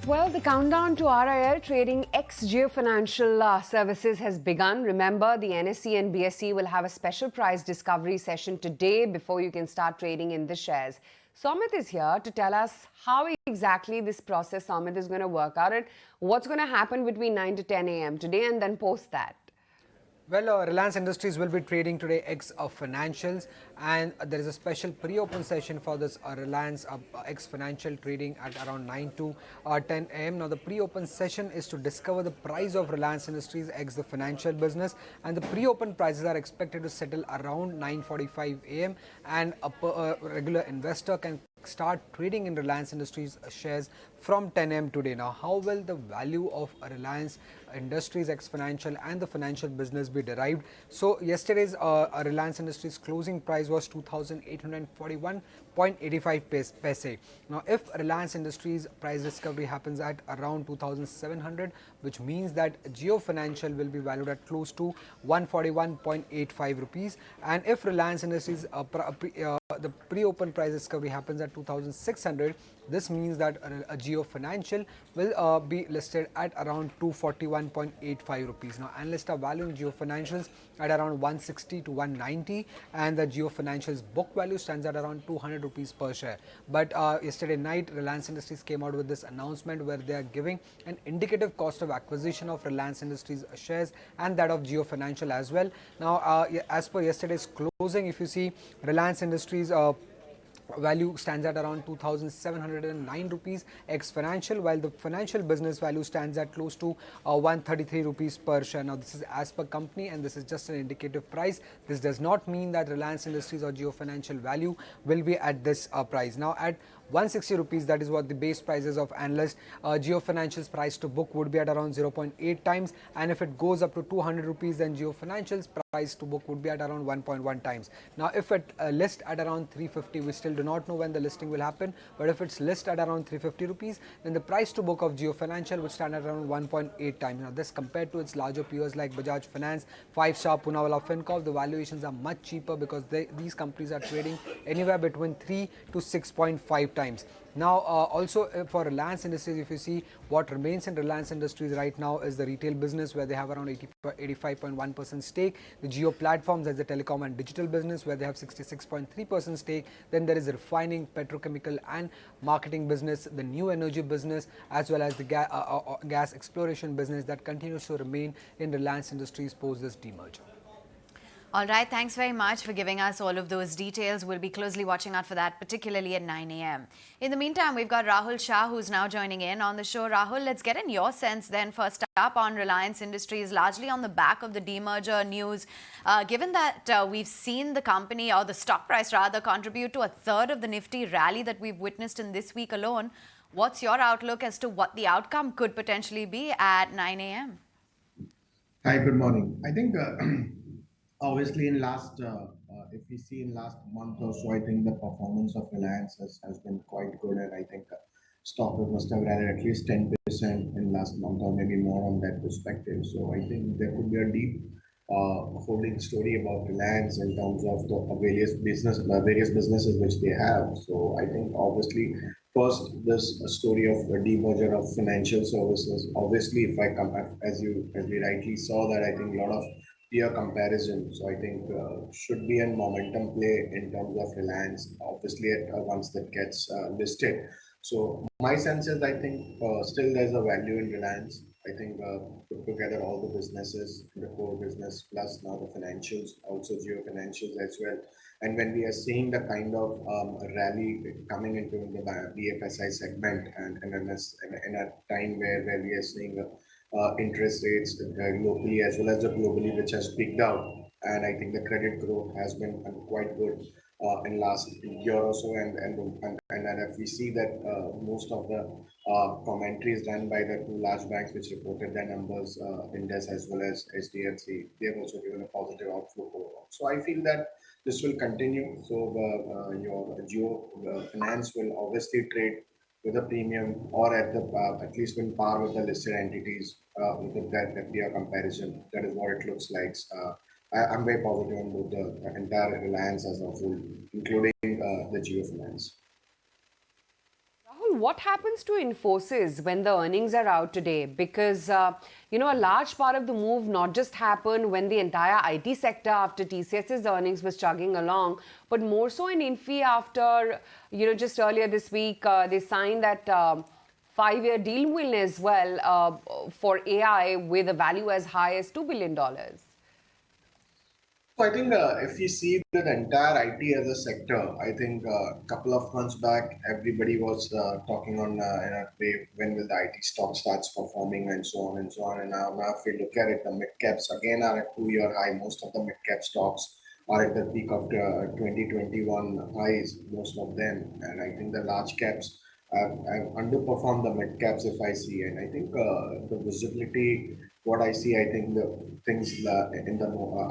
Speaker 1: Well, the countdown to RIL trading ex-Jio Financial Services has begun. Remember, the NSE and BSE will have a special price discovery session today before you can start trading in the shares. Somit is here to tell us how exactly this process, Somit, is going to work out and what's going to happen between 9 to 10 a.m. today and then post that.
Speaker 10: Well, Reliance Industries will be trading today ex of financials, and there is a special pre-open session for this Reliance ex financial trading at around 9 to 10 a.m. Now, the pre-open session is to discover the price of Reliance Industries ex the financial business, and the pre-open prices are expected to settle around 9:45 a.m. and a regular investor can start trading in Reliance Industries shares from 10 a.m. today. Now, how will the value of Reliance Industries ex financial and the financial business be derived? So, yesterday's Reliance Industries closing price was 2,841.85 paise. Now, if Reliance Industries price discovery happens at around 2,700, which means that Geo Financial will be valued at close to 141.85 rupees, and if Reliance Industries the pre-open price discovery happens at 2,600, this means that a Geo Financial will be listed at around 241.85 rupees. Now, analysts are valuing Geo Financials at around 160 to 190, and the Geo Financials book value stands at around 200 rupees per share. But yesterday night, Reliance Industries came out with this announcement where they are giving an indicative cost of acquisition of Reliance Industries shares and that of Geo Financial as well. Now, as per yesterday's closing, if you see, Reliance Industries value stands at around 2,709 rupees ex financial, while the financial business value stands at close to 133 rupees per share. Now, this is as per company and this is just an indicative price. This does not mean that Reliance Industries or Geo Financial value will be at this price. Now, at 160 rupees, that is what the base prices of analysts. Geo Financial's price to book would be at around 0.8 times, and if it goes up to 200 rupees, then Geo Financial's price to book would be at around 1.1 times. Now, if it lists at around 350, we still do not know when the listing will happen, but if it's listed at around 350 rupees, then the price to book of Geo Financial would stand at around 1.8 times. Now, this compared to its larger peers like Bajaj Finance, 5-star, Poonawalla Fincorp, the valuations are much cheaper because these companies are trading anywhere between 3 to 6.5 times. Now, also for Reliance Industries, if you see what remains in Reliance Industries right now is the retail business where they have around 85.1% stake, the Geo Platforms as the telecom and digital business where they have 66.3% stake, then there is the refining, petrochemical and marketing business, the new energy business as well as the gas exploration business that continues to remain in Reliance Industries post this demerger.
Speaker 2: All right, thanks very much for giving us all of those details. We'll be closely watching out for that, particularly at 9 a.m. In the meantime, we've got Rahul Shah, who's now joining in on the show. Rahul, let's get in your sense then, first up on Reliance Industries, largely on the back of the demerger news. Given that we've seen the company, or the stock price rather, contribute to a third of the Nifty rally that we've witnessed in this week alone, what's your outlook as to what the outcome could potentially be at 9 a.m.?
Speaker 11: Hi, good morning. I think obviously in last, if we see in last month or so, I think the performance of Reliance has been quite good, and I think stock must have rallied at least 10% in last month or maybe more on that perspective. So I think there could be a deep holding story about Reliance in terms of the various businesses which they have. So I think obviously first this story of the demerger of financial services. Obviously, if I come as we rightly saw that, I think a lot of peer comparison. So I think should be a momentum play in terms of Reliance. Obviously, once that gets listed. So my sense is I think still there's a value in Reliance. I think put together all the businesses, the core business plus now the financials, also Geo Financials as well. And when we are seeing the kind of rally coming into the BFSI segment and in a time where we are seeing interest rates locally as well as the globally, which has peaked out. And I think the credit growth has been quite good in last year or so. And if we see that most of the commentaries done by the two large banks which reported their numbers, Indices as well as HDFC, they have also given a positive outlook overall. So I feel that this will continue. So your Geo Finance will obviously trade with a premium or at least in par with the listed entities with that peer comparison. That is what it looks like. I'm very positive on both the entire Reliance as a whole, including the Geo Finance.
Speaker 1: Rahul, what happens to Infosys when the earnings are out today? Because, a large part of the move not just happened when the entire IT sector after TCS's earnings was chugging along, but more so in Infi after, just earlier this week, they signed that 5-year deal win as well for AI with a value as high as $2 billion.
Speaker 11: So I think if you see the entire IT as a sector, I think a couple of months back, everybody was talking on when will the IT stock starts performing and so on and so on. And now if we look at it, the mid caps again are at 2-year high. Most of the mid cap stocks are at the peak of the 2021 highs, most of them. And I think the large caps have underperformed the mid caps if I see. And I think the visibility, what I see, I think the things in the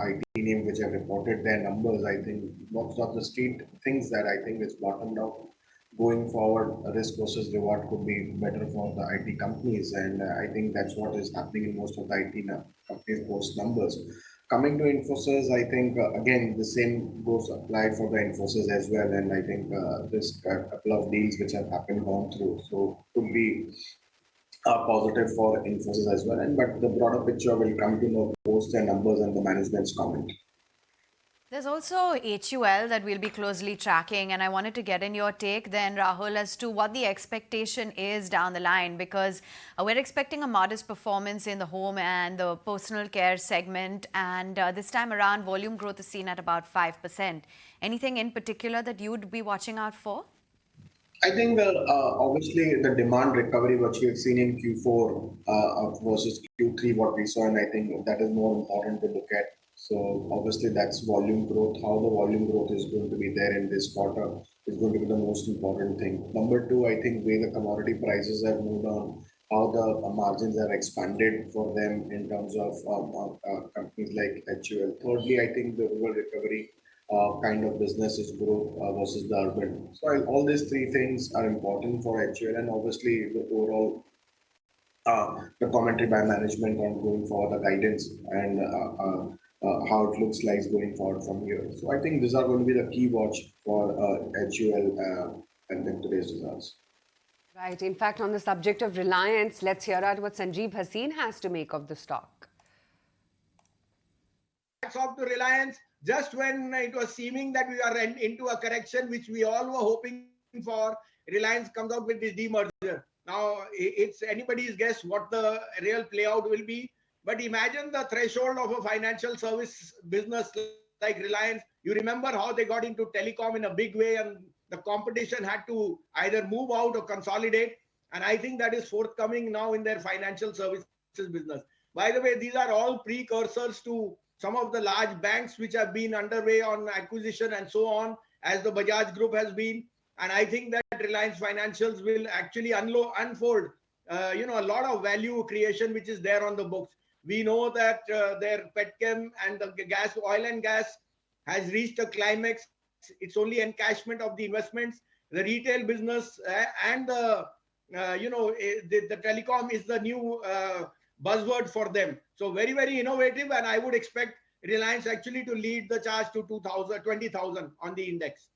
Speaker 11: IT name which have reported their numbers, I think most of the street things that I think is bottomed out. Going forward, risk versus reward could be better for the IT companies, and I think that's what is happening in most of the IT companies post numbers. Coming to Infosys, I think again the same goes applied for the Infosys as well, and I think this couple of deals which have happened gone through, so could be positive for Infosys as well. And but the broader picture will come to know post their numbers and the management's comment.
Speaker 2: There's also HUL that we'll be closely tracking, and I wanted to get in your take then, Rahul, as to what the expectation is down the line, because we're expecting a modest performance in the home and the personal care segment, and this time around volume growth is seen at about 5%. Anything in particular that you'd be watching out for?
Speaker 11: I think obviously the demand recovery which we have seen in Q4 versus Q3, what we saw, and I think that is more important to look at. So obviously that's volume growth. How the volume growth is going to be there in this quarter is going to be the most important thing. Number two, I think where the commodity prices have moved on, how the margins have expanded for them in terms of companies like HUL. Thirdly, I think the rural recovery kind of business is growth versus the urban. So all these three things are important for HUL, and obviously the overall the commentary by management on going forward, the guidance and how it looks like going forward from here. So I think these are going to be the key watch for HUL and in today's results.
Speaker 1: Right. In fact, on the subject of Reliance, let's hear out what Sanjeev Haseen has to make of the stock.
Speaker 12: Off to Reliance, just when it was seeming that we are into a correction, which we all were hoping for, Reliance comes out with this demerger. Now, it's anybody's guess what the real playout will be. But imagine the threshold of a financial service business like Reliance. You remember how they got into telecom in a big way, and the competition had to either move out or consolidate. And I think that is forthcoming now in their financial services business. By the way, these are all precursors to some of the large banks which have been underway on acquisition and so on, as the Bajaj Group has been. And I think that Reliance Financials will actually unfold, a lot of value creation which is there on the books. We know that their petchem and the oil and gas has reached a climax. It's only encashment of the investments. The retail business and the telecom is the new buzzword for them. So very, very innovative, and I would expect Reliance actually to lead the charge to 20,000 on the index.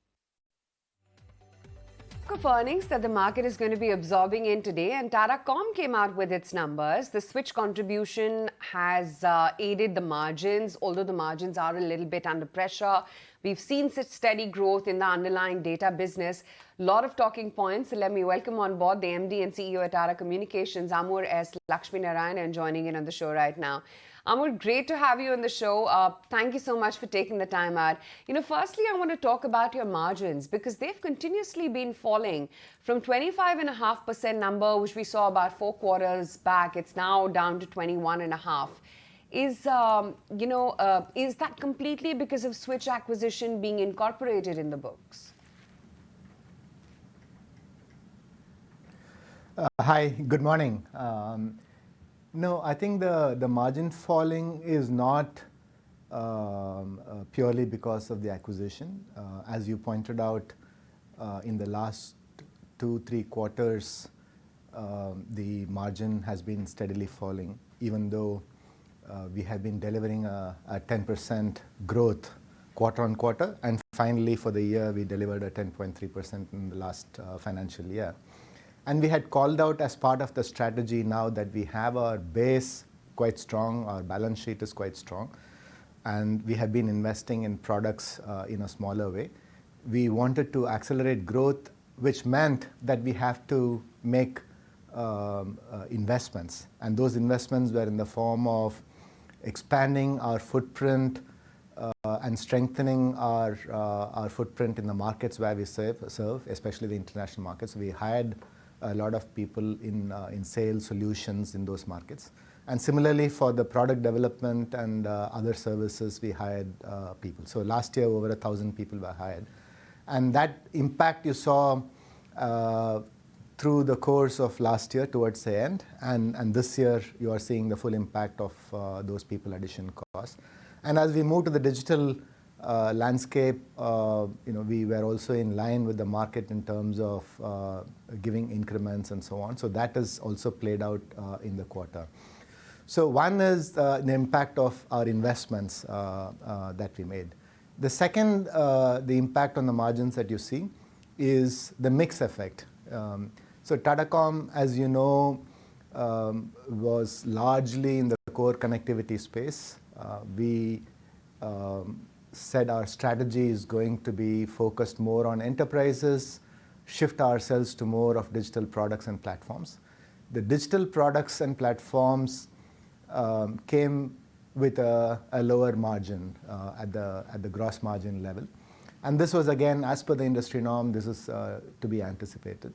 Speaker 1: Of earnings that the market is going to be absorbing in today, and Tata Com came out with its numbers. The switch contribution has aided the margins, although the margins are a little bit under pressure. We've seen such steady growth in the underlying data business. A lot of talking points. So let me welcome on board the MD and CEO at Tata Communications, Amur S. Lakshminarayanan, joining in on the show right now. Amur, great to have you on the show. Thank you so much for taking the time out. Firstly, I want to talk about your margins because they've continuously been falling from 25.5% number, which we saw about 4 quarters back. It's now down to 21.5%. Is that completely because of Switch acquisition being incorporated in the books?
Speaker 13: Hi, good morning. No, I think the margin falling is not purely because of the acquisition. As you pointed out, in the last 2-3 quarters, the margin has been steadily falling, even though we have been delivering a 10% growth quarter on quarter, and finally for the year we delivered a 10.3% in the last financial year. And we had called out as part of the strategy, now that we have our base quite strong, our balance sheet is quite strong, and we have been investing in products in a smaller way. We wanted to accelerate growth, which meant that we have to make investments, and those investments were in the form of expanding our footprint and strengthening our footprint in the markets where we serve, especially the international markets. We hired a lot of people in sales solutions in those markets. And similarly for the product development and other services, we hired people. So last year over 1,000 people were hired. And that impact you saw through the course of last year towards the end, and this year you are seeing the full impact of those people addition costs. And as we move to the digital landscape, we were also in line with the market in terms of giving increments and so on. So that has also played out in the quarter. So one is the impact of our investments that we made. The second, the impact on the margins that you see is the mix effect. So Tata Com, as you know, was largely in the core connectivity space. We said our strategy is going to be focused more on enterprises, shift ourselves to more of digital products and platforms. The digital products and platforms came with a lower margin at the gross margin level. And this was again, as per the industry norm, this is to be anticipated.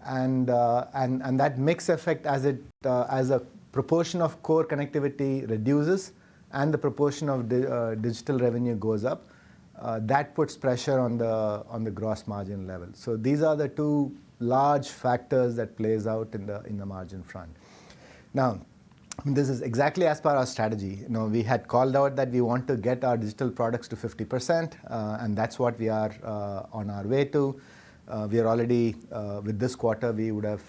Speaker 13: And that mix effect as a proportion of core connectivity reduces and the proportion of digital revenue goes up, that puts pressure on the gross margin level. So these are the two large factors that plays out in the margin front. Now, this is exactly as per our strategy. We had called out that we want to get our digital products to 50%, and that's what we are on our way to. We are already, with this quarter, we would have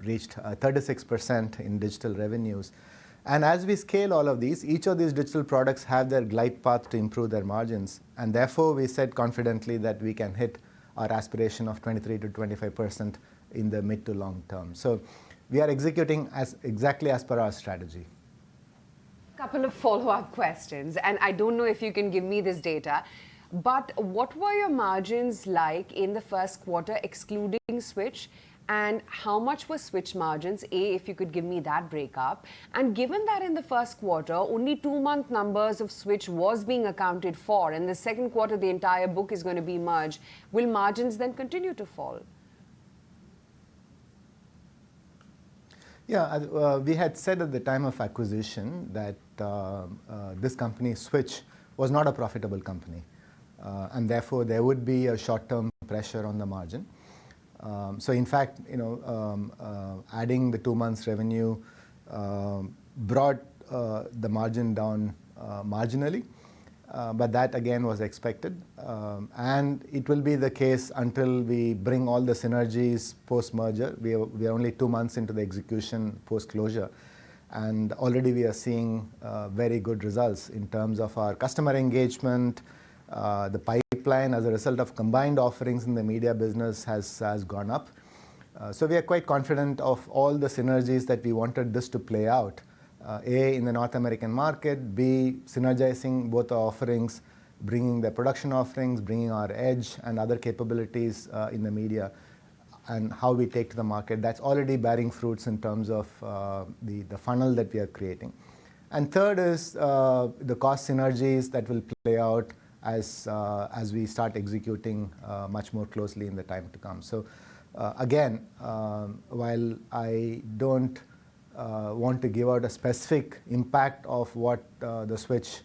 Speaker 13: reached 36% in digital revenues. And as we scale all of these, each of these digital products have their glide path to improve their margins. And therefore, we said confidently that we can hit our aspiration of 23 to 25% in the mid to long term. So we are executing exactly as per our strategy.
Speaker 1: Couple of follow-up questions, and I don't know if you can give me this data, but what were your margins like in the first quarter excluding Switch, and how much were Switch margins? If you could give me that breakup. And given that in the first quarter only 2-month numbers of Switch was being accounted for, and the second quarter the entire book is going to be merged, will margins then continue to fall?
Speaker 13: Yeah, we had said at the time of acquisition that this company, Switch, was not a profitable company. And therefore, there would be a short-term pressure on the margin. So in fact, adding the 2 months revenue brought the margin down marginally. But that again was expected. And it will be the case until we bring all the synergies post-merger. We are only 2 months into the execution post-closure. And already we are seeing very good results in terms of our customer engagement. The pipeline as a result of combined offerings in the media business has gone up. So we are quite confident of all the synergies that we wanted this to play out. A, in the North American market, B, synergizing both the offerings, bringing the production offerings, bringing our edge and other capabilities in the media, and how we take to the market. That's already bearing fruits in terms of the funnel that we are creating. And third is the cost synergies that will play out as we start executing much more closely in the time to come. So again, while I don't want to give out a specific impact of what the Switch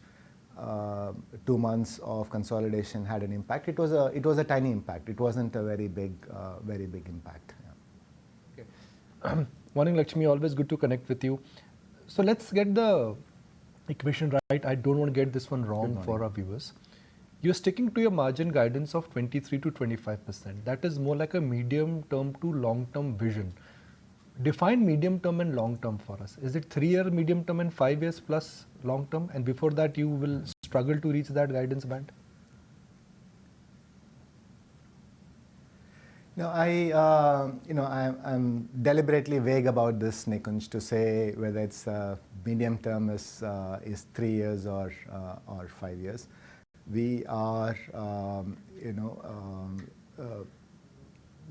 Speaker 13: 2 months of consolidation had an impact, it was a tiny impact. It wasn't a very big impact. Yeah.
Speaker 14: Okay. Morning, Lakshmi. Always good to connect with you. So let's get the equation right. I don't want to get this one wrong for our viewers. You're sticking to your margin guidance of 23 to 25%. That is more like a medium term to long term vision. Define medium term and long term for us. Is it 3-year medium term and 5 years plus long term? And before that, you will struggle to reach that guidance band?
Speaker 13: No, I'm deliberately vague about this, Nikunj, to say whether it's medium term is 3 years or 5 years. We are,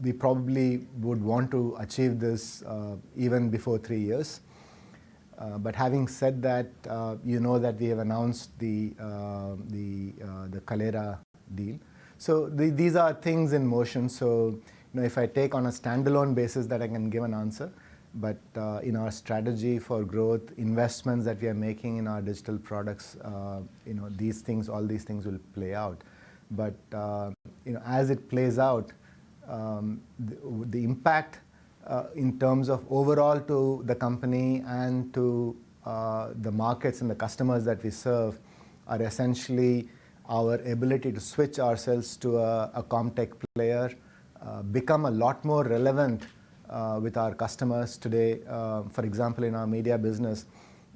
Speaker 13: we probably would want to achieve this even before 3 years. But having said that, that we have announced the Canara deal. So these are things in motion. So if I take on a standalone basis that I can give an answer, But in our strategy for growth, investments that we are making in our digital products, these things, all these things will play out. But as it plays out, the impact in terms of overall to the company and to the markets and the customers that we serve are essentially our ability to switch ourselves to a Comtech player, become a lot more relevant with our customers today. For example, in our media business,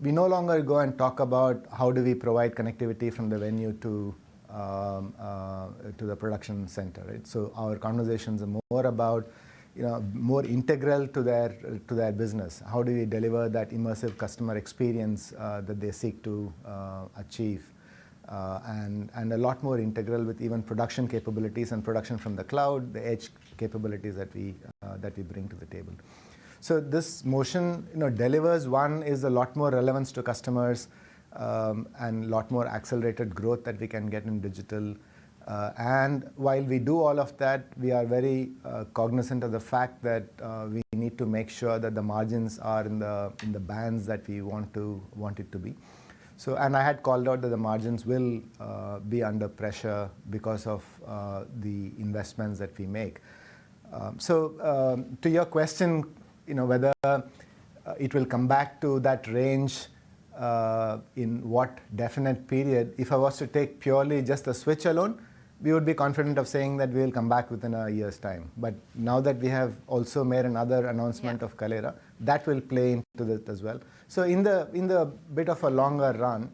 Speaker 13: we no longer go and talk about how do we provide connectivity from the venue to the production center. Right? So our conversations are more about more integral to their business. How do we deliver that immersive customer experience that they seek to achieve? And a lot more integral with even production capabilities and production from the cloud, the edge capabilities that we bring to the table. So this motion delivers, one is a lot more relevance to customers and a lot more accelerated growth that we can get in digital. And while we do all of that, we are very cognizant of the fact that we need to make sure that the margins are in the bands that we want it to be. So, and I had called out that the margins will be under pressure because of the investments that we make. So, to your question, whether it will come back to that range in what definite period, if I was to take purely just the switch alone, we would be confident of saying that we will come back within a year's time. But now that we have also made another announcement of Kalera, that will play into that as well. So in the bit of a longer run,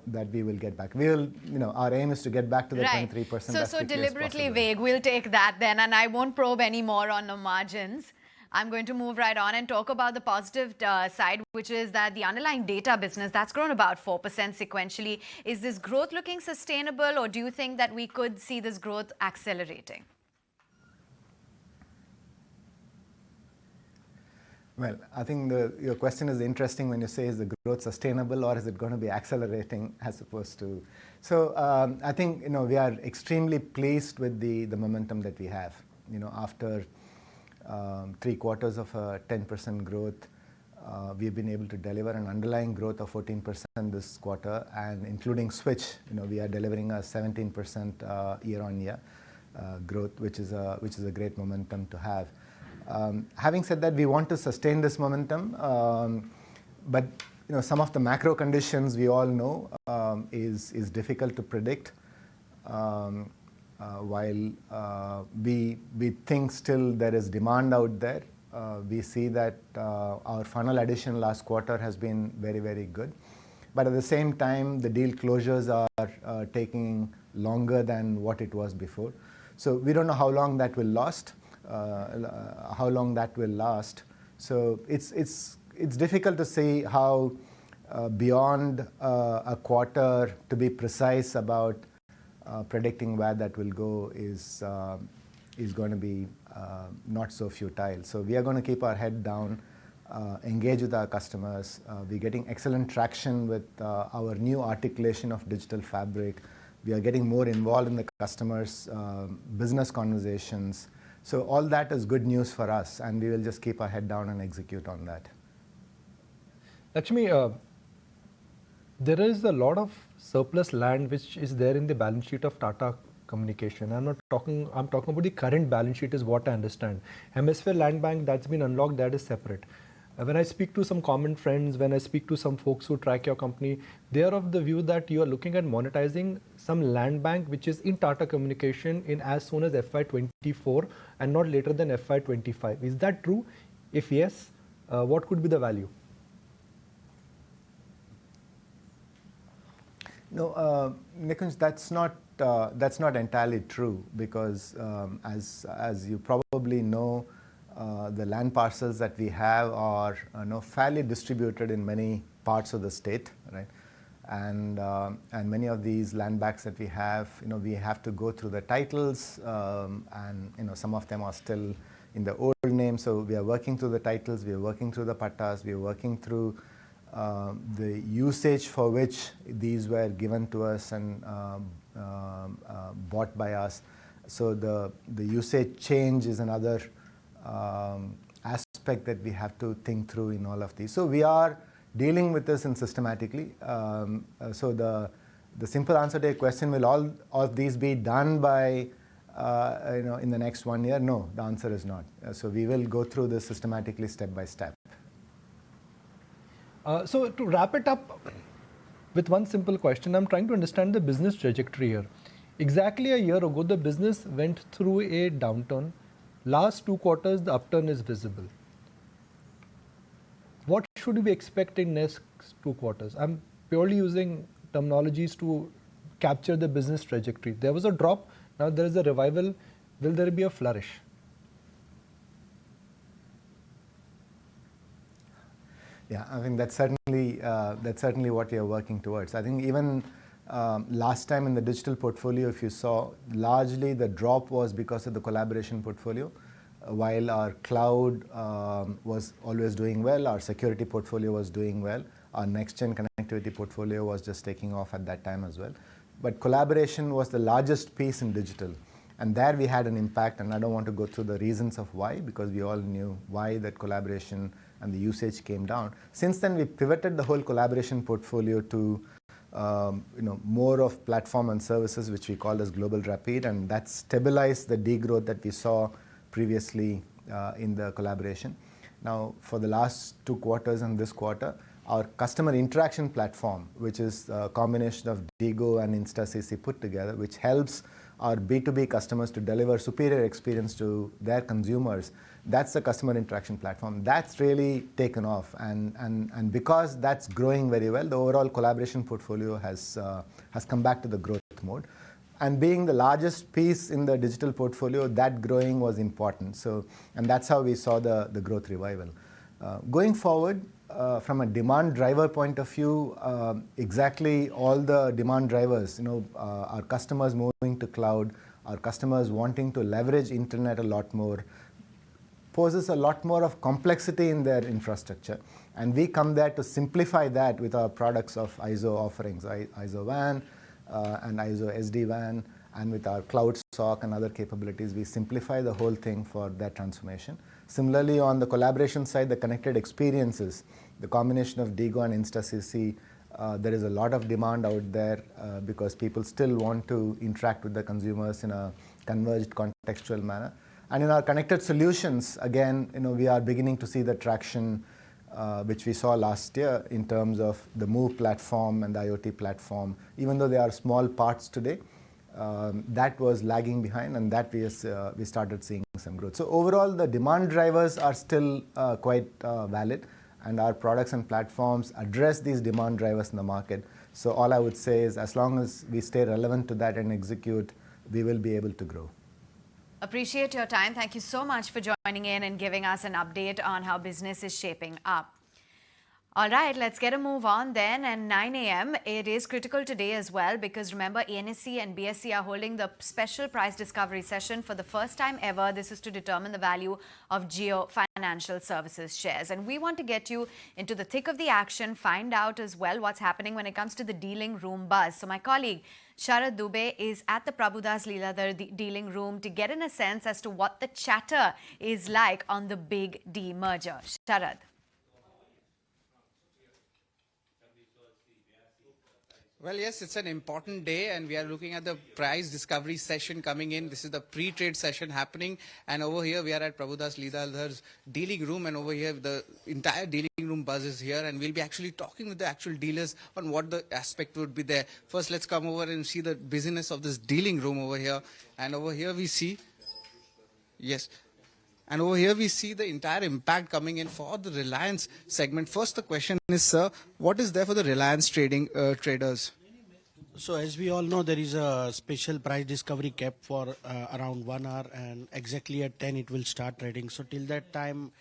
Speaker 13: that we will get back. We will, our aim is to get back to the 23%.
Speaker 2: So deliberately vague. We'll take that then, and I won't probe any more on the margins. I'm going to move right on and talk about the positive side, which is that the underlying data business, that's grown about 4% sequentially. Is this growth looking sustainable, or do you think that we could see this growth accelerating?
Speaker 13: Well, I think your question is interesting when you say, is the growth sustainable or is it going to be accelerating as opposed to... So I think, we are extremely pleased with the momentum that we have. After 3 quarters of 10% growth, we've been able to deliver an underlying growth of 14% this quarter, and including Switch, we are delivering a 17% year-on-year growth, which is a great momentum to have. Having said that, we want to sustain this momentum, but some of the macro conditions we all know is difficult to predict. While we think still there is demand out there, we see that our funnel addition last quarter has been very, very good. But at the same time, the deal closures are taking longer than what it was before. So we don't know how long that will last. So it's difficult to say how beyond a quarter to be precise about predicting where that will go is going to be not so futile. So we are going to keep our head down, engage with our customers. We're getting excellent traction with our new articulation of digital fabric. We are getting more involved in the customers' business conversations. So all that is good news for us, and we will just keep our head down and execute on that.
Speaker 14: Lakshmi, there is a lot of surplus land which is there in the balance sheet of Tata Communications. I'm talking about the current balance sheet is what I understand. Hemisphere Land Bank, that's been unlocked, that is separate. When I speak to some common friends, when I speak to some folks who track your company, they are of the view that you are looking at monetizing some land bank which is in Tata Communication in as soon as FY24 and not later than FY25. Is that true? If yes, what could be the value?
Speaker 13: No, Nikunj, that's not entirely true because as you probably know, the land parcels that we have are fairly distributed in many parts of the state, right? And many of these land banks that we have to go through the titles, and some of them are still in the old name. So we are working through the titles, we are working through the pattas, we are working through the usage for which these were given to us and bought by us. So the usage change is another aspect aspect that we have to think through in all of these. So we are dealing with this systematically. So the simple answer to your question, will all of these be done by in the next 1 year? No, the answer is not. So we will go through this systematically step by step.
Speaker 14: So to wrap it up with one simple question, I'm trying to understand the business trajectory here. Exactly a year ago, the business went through a downturn. Last 2 quarters, the upturn is visible. What should we expect in next 2 quarters? I'm purely using terminologies to capture the business trajectory. There was a drop, now there is a revival. Will there be a flourish?
Speaker 13: Yeah, I think that's certainly what we are working towards. I think even last time in the digital portfolio, if you saw, largely the drop was because of the collaboration portfolio. While our cloud was always doing well, our security portfolio was doing well, our next-gen connectivity portfolio was just taking off at that time as well. But collaboration was the largest piece in digital. And there we had an impact, and I don't want to go through the reasons of why, because we all knew why that collaboration and the usage came down. Since then, we pivoted the whole collaboration portfolio to more of platform and services, which we call as Global Rapid, and that stabilized the degrowth that we saw previously in the collaboration. Now, for the last 2 quarters and this quarter, our customer interaction platform, which is a combination of DIGO and InstaCC put together, which helps our B2B customers to deliver superior experience to their consumers, that's the customer interaction platform. That's really taken off, and because that's growing very well, the overall collaboration portfolio has come back to the growth mode. And being the largest piece in the digital portfolio, that growing was important. So, and that's how we saw the growth revival. Going forward, from a demand driver point of view, exactly all the demand drivers, our customers moving to cloud, our customers wanting to leverage internet a lot more, poses a lot more of complexity in their infrastructure. And we come there to simplify that with our products of ISO offerings, ISO WAN and ISO SD-WAN, and with our cloud SOC and other capabilities, we simplify the whole thing for that transformation. Similarly, on the collaboration side, the connected experiences, the combination of DIGO and InstaCC, there is a lot of demand out there because people still want to interact with the consumers in a converged contextual manner. And in our connected solutions, again, we are beginning to see the traction which we saw last year in terms of the Move platform and the IoT platform. Even though they are small parts today, that was lagging behind, and that we started seeing some growth. So overall, the demand drivers are still quite valid, and our products and platforms address these demand drivers in the market. So all I would say is, as long as we stay relevant to that and execute, we will be able to grow.
Speaker 2: Appreciate your time. Thank you so much for joining in and giving us an update on how business is shaping up. All right, let's get a move on then. And 9 a.m. it is critical today as well, because remember, NSE and BSE are holding the special price discovery session for the first time ever. This is to determine the value of Jio Financial Services shares. And we want to get you into the thick of the action, find out as well what's happening when it comes to the dealing room buzz. So my colleague Sharad Dubey is at the Prabhudas Leeladhar dealing room to get in a sense as to what the chatter is like on the big demerger. Sharad.
Speaker 15: Well, yes, it's an important day, and we are looking at the price discovery session coming in. This is the pre-trade session happening, and over here we are at Prabhudas Leeladhar's dealing room, and over here the entire dealing room buzz is here, and we'll be actually talking with the actual dealers on what the aspect would be there. First, let's come over and see the busyness of this dealing room over here, and over here we see, yes. And over here we see the entire impact coming in for the Reliance segment. First, the question is, sir, what is there for the Reliance traders?
Speaker 16: So as we all know, there is a special price discovery cap for around 1 hour, and exactly at 10 it will start trading. So till that time,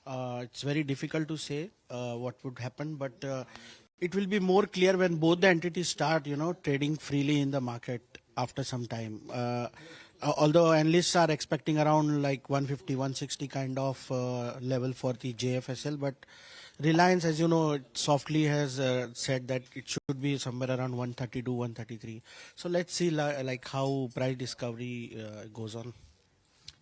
Speaker 16: it's very difficult to say what would happen, but it will be more clear when both the entities start, trading freely in the market after some time. Although analysts are expecting around like 150, 160 kind of level for the JFSL, but Reliance, as you know, it softly has said that it should be somewhere around 132, 133. So let's see like how price discovery goes on.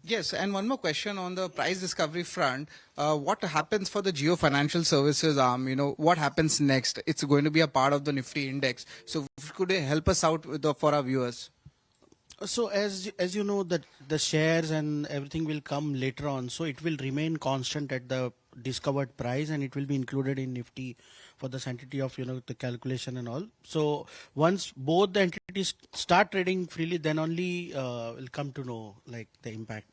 Speaker 15: Yes, and one more question on the price discovery front. What happens for the Geo Financial Services arm? You know, what happens next? It's going to be a part of the Nifty index. So could you help us out with for our viewers?
Speaker 16: So as you know that the shares and everything will come later on, so it will remain constant at the discovered price, and it will be included in Nifty for the sanctity of the calculation and all. So once both the entities start trading freely, then only will come to know like the impact.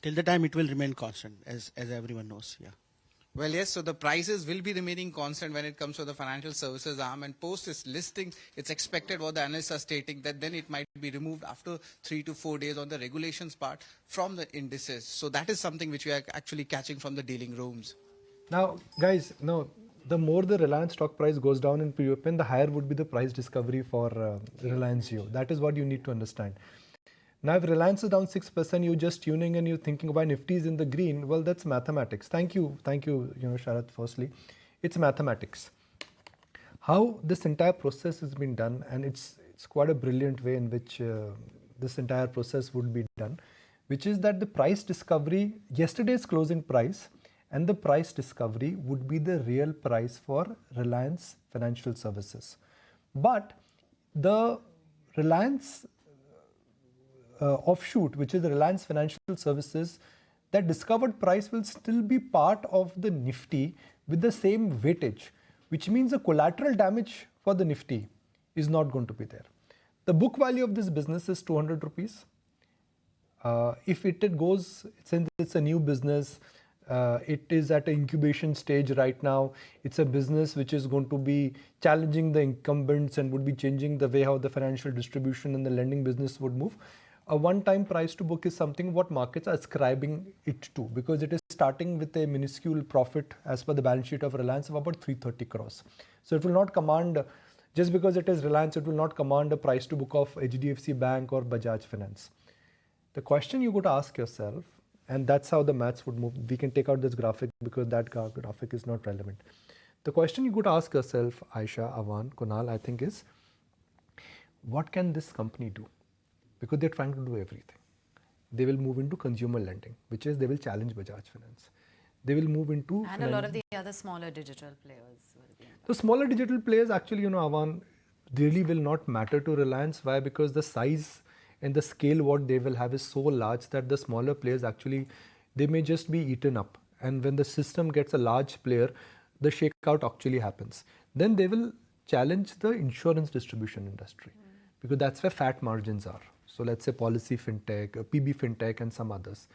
Speaker 16: Till the time it will remain constant, as everyone knows. Yeah.
Speaker 15: Well, yes, so the prices will be remaining constant when it comes to the financial services arm, and post this listing, it's expected what the analysts are stating that then it might be removed after 3 to 4 days on the regulations part from the indices. So that is something which we are actually catching from the dealing rooms.
Speaker 14: Now, guys, no, the more the Reliance stock price goes down in pre-open, the higher would be the price discovery for Reliance Jio. That is what you need to understand. Now, if Reliance is down 6%, you're just tuning and you're thinking why Nifty is in the green. Well, that's mathematics. Thank you, Sharath, firstly. It's mathematics. How this entire process has been done, and it's quite a brilliant way in which this entire process would be done, which is that the price discovery, yesterday's closing price, and the price discovery would be the real price for Reliance Financial Services. But the Reliance offshoot, which is the Reliance Financial Services, that discovered price will still be part of the Nifty with the same weightage, which means the collateral damage for the Nifty is not going to be there. The book value of this business is 200 rupees. If it goes, since it's a new business, it is at an incubation stage right now. It's a business which is going to be challenging the incumbents and would be changing the way how the financial distribution and the lending business would move. A one-time price to book is something what markets are ascribing it to, because it is starting with a minuscule profit as per the balance sheet of Reliance of about 330 crores. So it will not command, just because it is Reliance, it will not command a price to book of HDFC Bank or Bajaj Finance. The question you got to ask yourself, and that's how the maths would move. We can take out this graphic because that graphic is not relevant. The question you got to ask yourself, Aisha, Avan, Kunal, I think is, what can this company do? Because they're trying to do everything. They will move into consumer lending, which is they will challenge Bajaj Finance. They will move into...
Speaker 2: And a lot of the other smaller digital players.
Speaker 14: The smaller digital players actually, Avan, really will not matter to Reliance. Why? Because the size and the scale what they will have is so large that the smaller players actually, they may just be eaten up. And when the system gets a large player, the shakeout actually happens. Then they will challenge the insurance distribution industry because that's where fat margins are. So let's say policy fintech, PB fintech and some others.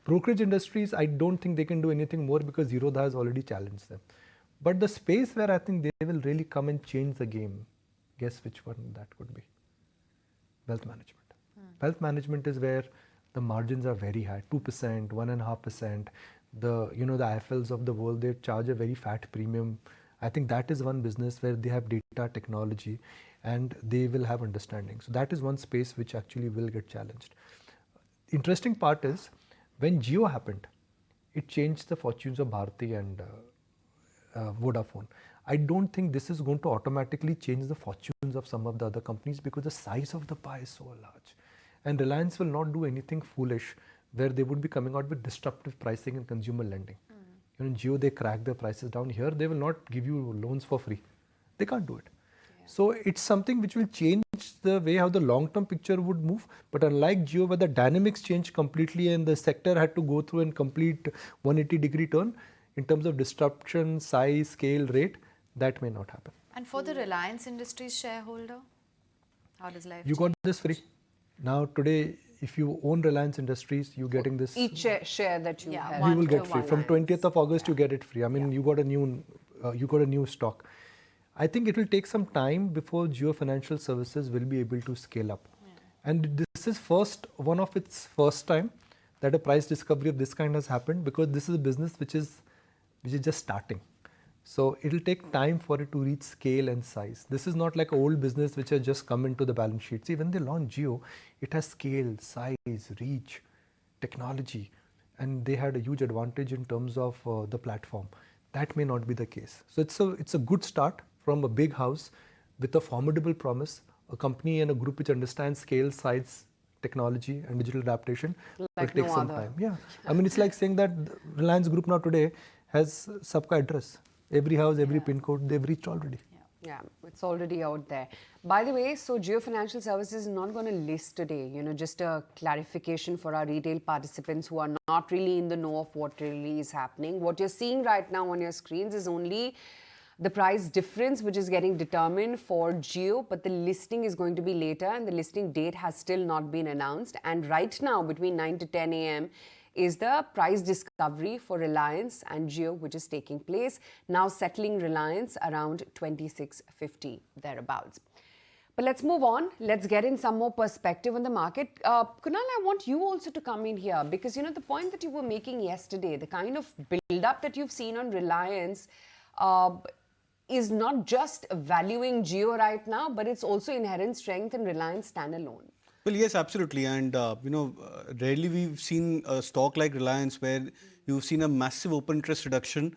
Speaker 14: Brokerage industries, I don't think they can do anything more because Zerodha has already challenged them. But the space where I think they will really come and change the game, guess which one that could be? Wealth management. Wealth management is where the margins are very high, 2%, 1.5%. The IFLs of the world, they charge a very fat premium. I think that is one business where they have data technology and they will have understanding. So that is one space which actually will get challenged. Interesting part is when Jio happened, it changed the fortunes of Bharti and Vodafone. I don't think this is going to automatically change the fortunes of some of the other companies because the size of the pie is so large. And Reliance will not do anything foolish where they would be coming out with disruptive pricing in consumer lending. In Jio, they crack their prices down. Here, they will not give you loans for free. They can't do it. Yeah. So it's something which will change the way how the long-term picture would move. But unlike Jio, where the dynamics changed completely and the sector had to go through a complete 180-degree turn in terms of disruption, size, scale, rate, that may not happen.
Speaker 2: And for the Reliance Industries shareholder, how does life
Speaker 14: You got this free. Now today, if you own Reliance Industries, you're getting this.
Speaker 1: Each share that you have.
Speaker 14: You will get free. From 20th of August, you get it free. I mean, you got a new stock. I think it will take some time before Jio Financial Services will be able to scale up. And this is one of its first time that a price discovery of this kind has happened because this is a business which is just starting. So it will take time for it to reach scale and size. This is not like an old business which has just come into the balance sheet. See, when they launched Jio, it has scale, size, reach, technology, and they had a huge advantage in terms of the platform. That may not be the case. So it's a good start from a big house with a formidable promise, a company and a group which understands scale, size, technology and digital adaptation
Speaker 1: Like
Speaker 14: will take
Speaker 1: no
Speaker 14: some
Speaker 1: other.
Speaker 14: time. Yeah, I mean it's like saying that Reliance Group now today has Sabka address. Every house, every pin code, they've reached already.
Speaker 1: Yeah, it's already out there. By the way, so Jio Financial Services is not going to list today. Just a clarification for our retail participants who are not really in the know of what really is happening. What you're seeing right now on your screens is only the price difference which is getting determined for Jio, but the listing is going to be later and the listing date has still not been announced. And right now, between 9 to 10 a.m., is the price discovery for Reliance and Jio, which is taking place, now settling Reliance around 26.50 thereabouts. But let's move on. Let's get in some more perspective on the market. Kunal, I want you also to come in here because, the point that you were making yesterday, the kind of build-up that you've seen on Reliance is not just valuing Jio right now, but it's also inherent strength in Reliance standalone.
Speaker 5: Well, yes, absolutely. And, rarely we've seen a stock like Reliance where you've seen a massive open interest reduction.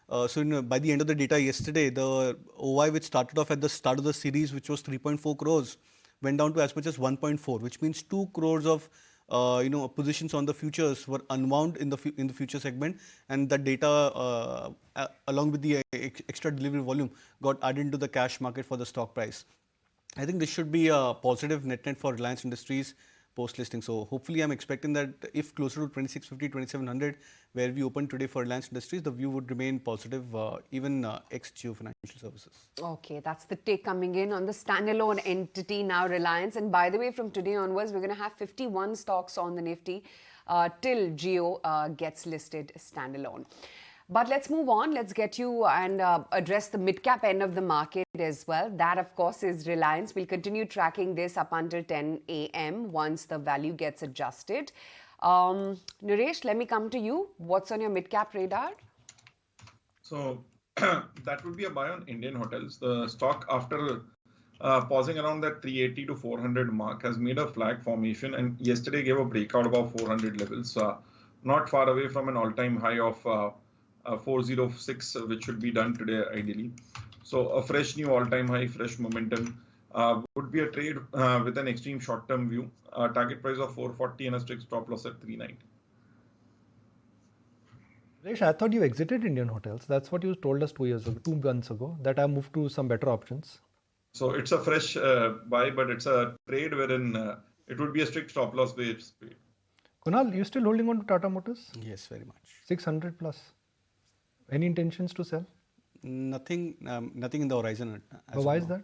Speaker 5: By the end of the data yesterday, the OI which started off at the start of the series, which was 3.4 crores, went down to as much as 1.4, which means 2 crores of positions on the futures were unwound in the future segment, and that data along with the extra delivery volume got added into the cash market for the stock price. I think this should be a positive net for Reliance Industries post-listing. So hopefully I'm expecting that if closer to 2650, 2700, where we opened today for Reliance Industries, the view would remain positive, even ex-Jio Financial Services.
Speaker 1: Okay, that's the take coming in on the standalone entity now, Reliance. And by the way, from today onwards, we're going to have 51 stocks on the Nifty till Jio gets listed standalone. But let's move on. Let's get you and address the mid-cap end of the market as well. That, of course, is Reliance. We'll continue tracking this up until 10 a.m. once the value gets adjusted. Nooresh, let me come to you. What's on your mid-cap radar?
Speaker 6: So that would be a buy on Indian Hotels. The stock, after pausing around that 380 to 400 mark, has made a flag formation and yesterday gave a breakout above 400 levels. Not far away from an all-time high of 406, which should be done today ideally. So a fresh new all-time high, fresh momentum would be a trade with an extreme short-term view. Target price of 440 and a strict stop loss at 390.
Speaker 14: Resh, I thought you exited Indian Hotels. That's what you told us 2 months ago, that I moved to some better options.
Speaker 6: So it's a fresh buy, but it's a trade wherein it would be a strict stop loss based trade.
Speaker 14: Kunal, you still holding on to Tata Motors?
Speaker 5: Yes, very much.
Speaker 14: 600 plus. Any intentions to sell?
Speaker 5: Nothing in the horizon.
Speaker 14: But why is that?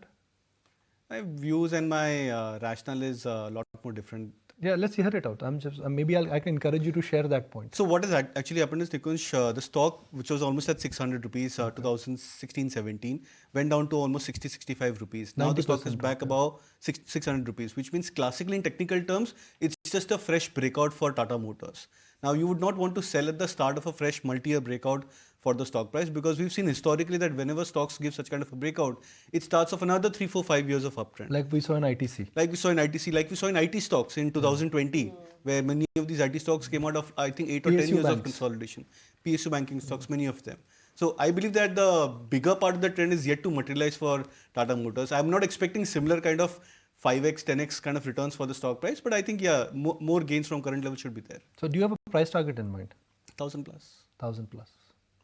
Speaker 5: My views and my rationale is a lot more different.
Speaker 14: Yeah, let's hear it out. Maybe I can encourage you to share that point.
Speaker 5: So what has actually happened is, Nikunj, the stock, which was almost at 600 rupees 2016-17, went down to almost 60-65 rupees. Now the stock is back above 600 rupees, which means classically in technical terms, it's just a fresh breakout for Tata Motors. Now you would not want to sell at the start of a fresh multi-year breakout for the stock price, because we've seen historically that whenever stocks give such kind of a breakout, it starts off another 3, 4, 5 years of uptrend.
Speaker 14: Like we saw in ITC.
Speaker 5: Like we saw in ITC, like we saw in IT stocks in 2020, where many of these IT stocks came out of, I think, 8 or 10 years of consolidation. PSU banking stocks, many of them. So I believe that the bigger part of the trend is yet to materialize for Tata Motors. I'm not expecting similar kind of 5x, 10x kind of returns for the stock price, but I think, yeah, more gains from current level should be there.
Speaker 14: So do you have a price target in mind?
Speaker 5: 1,000 plus.
Speaker 14: 1,000 plus.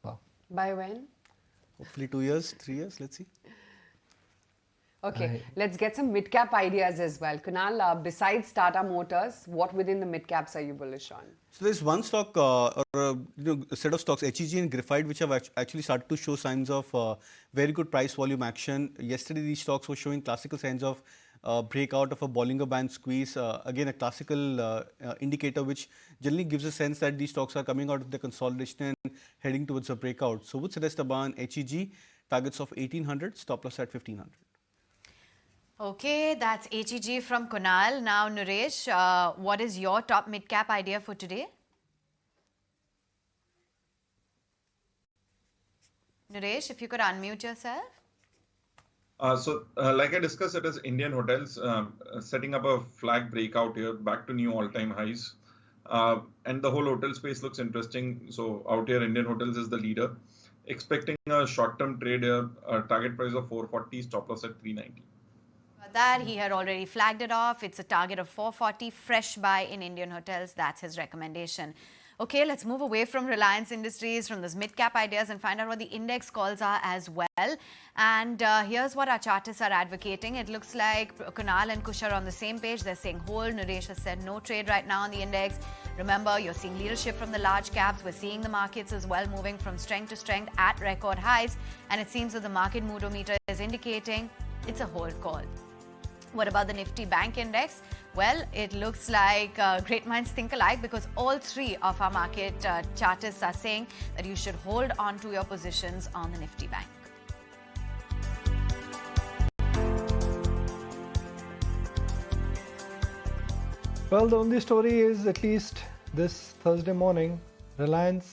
Speaker 14: Wow.
Speaker 1: By when?
Speaker 5: Hopefully 2 years, 3 years, let's see.
Speaker 1: Okay, let's get some mid-cap ideas as well. Kunal, besides Tata Motors, what within the mid-caps are you bullish on?
Speaker 5: So there's one stock or a set of stocks, HEG and Graphite, which have actually started to show signs of very good price volume action. Yesterday, these stocks were showing classical signs of breakout of a Bollinger Band squeeze. Again, a classical indicator which generally gives a sense that these stocks are coming out of the consolidation and heading towards a breakout. So would suggest a buy on HEG, targets of 1800, stop loss at 1500.
Speaker 2: Okay, that's HEG from Kunal. Now, Nooresh, what is your top mid-cap idea for today? Nooresh, if you could unmute yourself.
Speaker 6: Like I discussed, it is Indian Hotels setting up a flag breakout here, back to new all-time highs. And the whole hotel space looks interesting. So out here, Indian Hotels is the leader. Expecting a short-term trade here, target price of 440, stop loss at 390.
Speaker 2: That he had already flagged it off. It's a target of 440 fresh buy in Indian hotels. That's his recommendation. Okay, let's move away from Reliance Industries, from those mid-cap ideas, and find out what the index calls are as well. And here's what our chartists are advocating. It looks like Kunal and Kush are on the same page. They're saying hold. Nooresh has said no trade right now on the index. Remember, you're seeing leadership from the large caps. We're seeing the markets as well moving from strength to strength at record highs. And it seems that the market moodometer is indicating it's a hold call. What about the Nifty Bank Index? Well, it looks like great minds think alike, because all three of our market chartists are saying that you should hold on to your positions on the Nifty Bank.
Speaker 14: Well, the only story is, at least this Thursday morning, Reliance